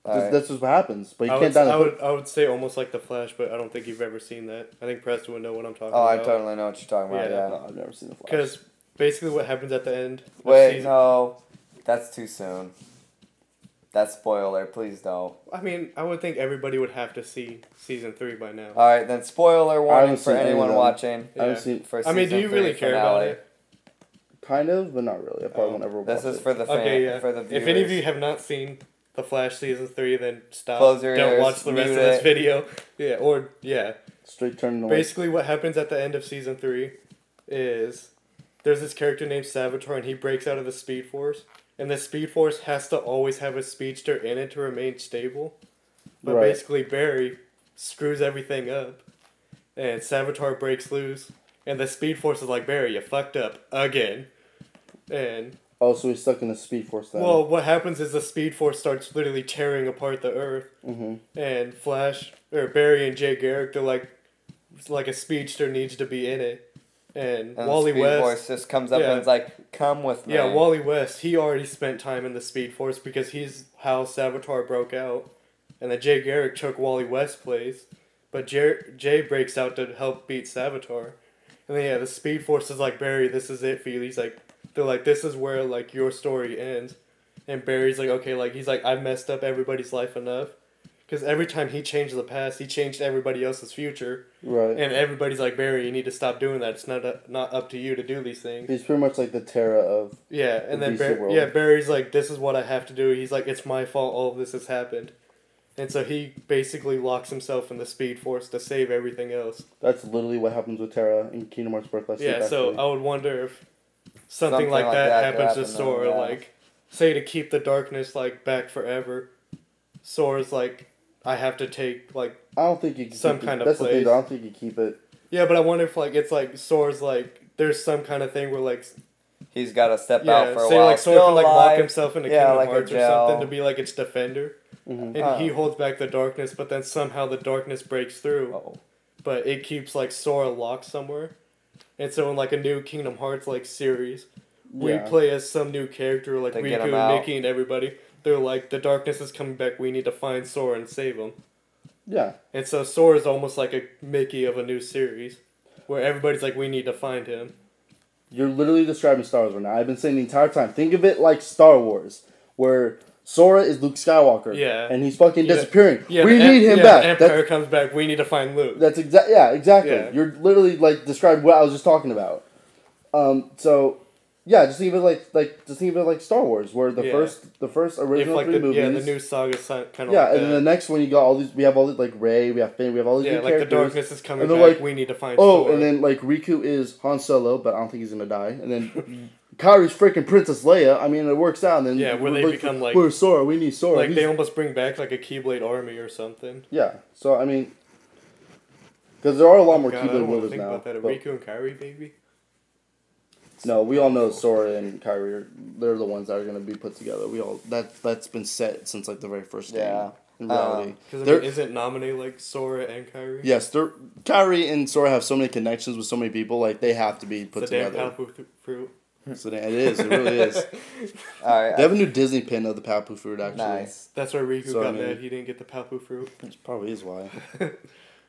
Alright. That's just what happens. But you I can't would, die. I would say almost like the Flash, but I don't think you've ever seen that. I think Preston would know what I'm talking Oh, I about. totally know what you're talking about. Yeah. Yeah. No, I've never seen the Flash. Because basically what happens at the end. of Wait, season- no. That's too soon. That's spoiler. Please don't. I mean, I would think everybody would have to see season 3 by now. All right, then spoiler warning haven't for seen any anyone of them. watching. I haven't Yeah. seen For I mean, do season you really 3 care about finale. it? kind of, but not really. I probably Oh. won't ever watch This is it. for the fan, Okay, yeah. for the viewers. If any of you have not seen The Flash season 3, then stop. Close your Don't ears, watch the rest of mute this it. video. Yeah, or yeah. Straight turn the Basically, what happens at the end of season 3 is there's this character named Savitar, and he breaks out of the Speed Force. And the Speed Force has to always have a speedster in it to remain stable. But Right. basically, Barry screws everything up. And Savitar breaks loose. And the Speed Force is like, Barry, you fucked up again. And, Oh, so he's stuck in the Speed Force then. well, what happens is the Speed Force starts literally tearing apart the Earth. Mm-hmm. And Barry and Jay Garrick, they're like a speedster needs to be in it. And And Wally the Speed West, Force just comes up yeah. and is like, "Come with me." yeah, Wally West, he already spent time in the Speed Force because he's how Savitar broke out. And then Jay Garrick took Wally West's place. But Jay breaks out to help beat Savitar. And then, yeah, the Speed Force is like, Barry, this is it for you. They're like, this is where, like, your story ends. And Barry's like, okay, like, he's like, I've messed up everybody's life enough. Because every time he changed the past, he changed everybody else's future. Right. And everybody's like, Barry, you need to stop doing that. It's not up to you to do these things. He's pretty much like the Terra of. Yeah, and The then DC world. Barry's like, this is what I have to do. He's like, it's my fault all of this has happened. And so he basically locks himself in the Speed Force to save everything else. That's literally what happens with Terra in Kingdom Hearts Birth by Sleep. Yeah, so actually. I would wonder if something like that could happens to happen, Sora. yeah. Like, say to keep the darkness like back forever, Sora's like, I have to take like. I don't think you can some keep it. kind of That's the thing. place. Though. I don't think you keep it. Yeah, but I wonder if like it's like Sora's like there's some kind of thing where like He's got to step yeah, out for a say while. like Sora Still can like lock alive. himself into Yeah, Kingdom like a Hearts or gel. something to be like its defender, Mm-hmm. and he holds back the darkness, but then somehow the darkness breaks through. Oh. But it keeps like Sora locked somewhere. And so in like a new Kingdom Hearts like series, we Yeah. play as some new character like They Riku get him and out. Mickey and everybody. They're like the darkness is coming back. We need to find Sora and save him. Yeah. And so Sora's almost like a Mickey of a new series, where everybody's like, we need to find him. You're literally describing Star Wars right now. I've been saying the entire time. Think of it like Star Wars, where Sora is Luke Skywalker. Yeah. And he's fucking Yeah. disappearing. Yeah, we the need him yeah, back. The Empire comes back. We need to find Luke. That's exactly. Yeah, exactly. Yeah. You're literally like describing what I was just talking about. So, yeah, just think of it like Star Wars, where the Yeah. first If original like three the movies. new saga kind of Yeah, like and then the that. next one you got all these. We have all these like Rey. We have Finn. We have all these Yeah, new like the characters. darkness is coming And back. they're like, we need to find Oh, Sora. and then like Riku is Han Solo, but I don't think he's gonna die. And then Kyrie's freaking Princess Leia. I mean, it works out. And then Yeah, where they become, like- where's Sora? We need Sora. like He's- they almost bring back like a Keyblade army or something. yeah. So I mean, because there are a lot more God, I Keyblade don't want to wielders think now. about that. A but- Riku and Kyrie baby. No, we all know Sora and Kyrie are they're the ones that are gonna be put together. We all that's been set since like the very first game. Yeah. In reality. Because I They're- mean, isn't Naminé like Sora and Kyrie? Yes, Kyrie and Sora have so many connections with so many people. Like they have to be put It's a damn together. Papu fruit. So it is. It really is. All right. They have a new Disney pin of the Papu fruit. Actually, Nice. That's why Riku So, I got mean- mad. He didn't get the Papu fruit. Which probably is why.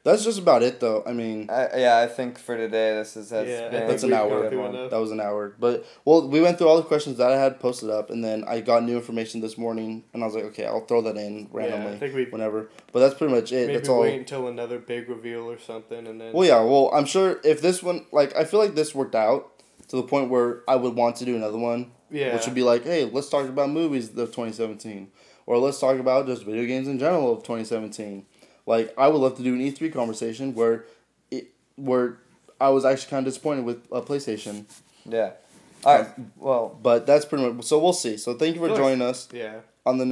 That's just about it, though. I mean, I think for today this has Yeah, I been think that's an we've hour. gone good through one. enough. that was an hour. But well, we went through all the questions that I had posted up, and then I got new information this morning, and I was like, okay, I'll throw that in randomly, I think we whenever. But that's pretty much it. maybe That's all. wait until another big reveal or something, and then. Well, yeah. Well, I'm sure if this one, like, I feel like this worked out to the point where I would want to do another one, Yeah. which would be like, hey, let's talk about movies of 2017, or let's talk about just video games in general of 2017. Like, I would love to do an E3 conversation where I was actually kind of disappointed with PlayStation. Yeah. All right. Well, But that's pretty much. So we'll see. So thank you for Nice. joining us Yeah. on the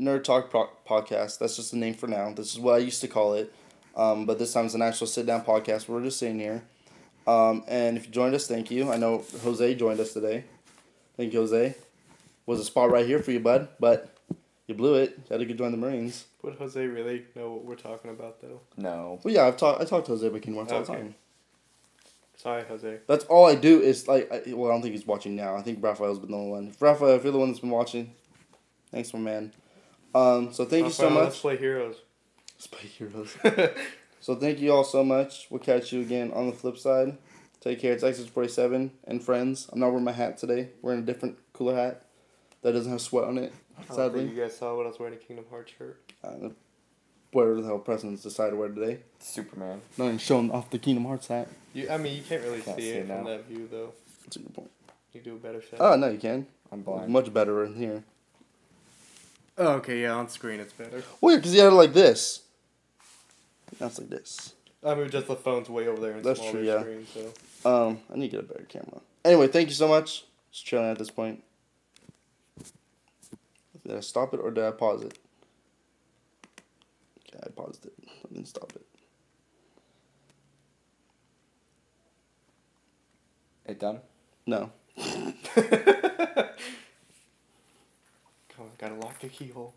Nerd Talk podcast. That's just the name for now. This is what I used to call it. But this time it's an actual sit down podcast where we're just sitting here. And if you joined us, thank you. I know Jose joined us today. Thank you, Jose. Was a spot right here for you, bud, but you blew it. You had to go join the Marines. Would Jose really know what we're talking about, though? no. Well, yeah, I talked to Jose about Kingdom Hearts all the Okay. time. Sorry, Jose. That's all I do is like. I don't think he's watching now. I think Raphael's been the only one. Raphael, if you're the one that's been watching, thanks, my man. So thank you so Rafael, much. Let's play Heroes. Spy Heroes. So thank you all so much. We'll catch you again on the flip side. Take care. It's Exit47 and friends. I'm not wearing my hat today. Wearing a different, cooler hat that doesn't have sweat on it, I don't think sadly. you guys saw when I was wearing a Kingdom Hearts shirt. Whatever the hell Preston's decided to wear today. Superman. Not even showing off the Kingdom Hearts hat. You can't really Can't see see it it from now. that view, though. That's a good point. You do a better shot. Oh, no, you can. I'm blind. Much better in here. Oh, okay, yeah, on screen it's better. Well, yeah, because you had it like this. Now it's like this. I mean, just the phone's way over there and That's smaller true, yeah. screen, so. I need to get a better camera. Anyway, thank you so much. Just chilling at this point. Did I stop it or did I pause it? Okay, I paused it. I didn't stop it. It done? No. Come on, gotta lock the keyhole.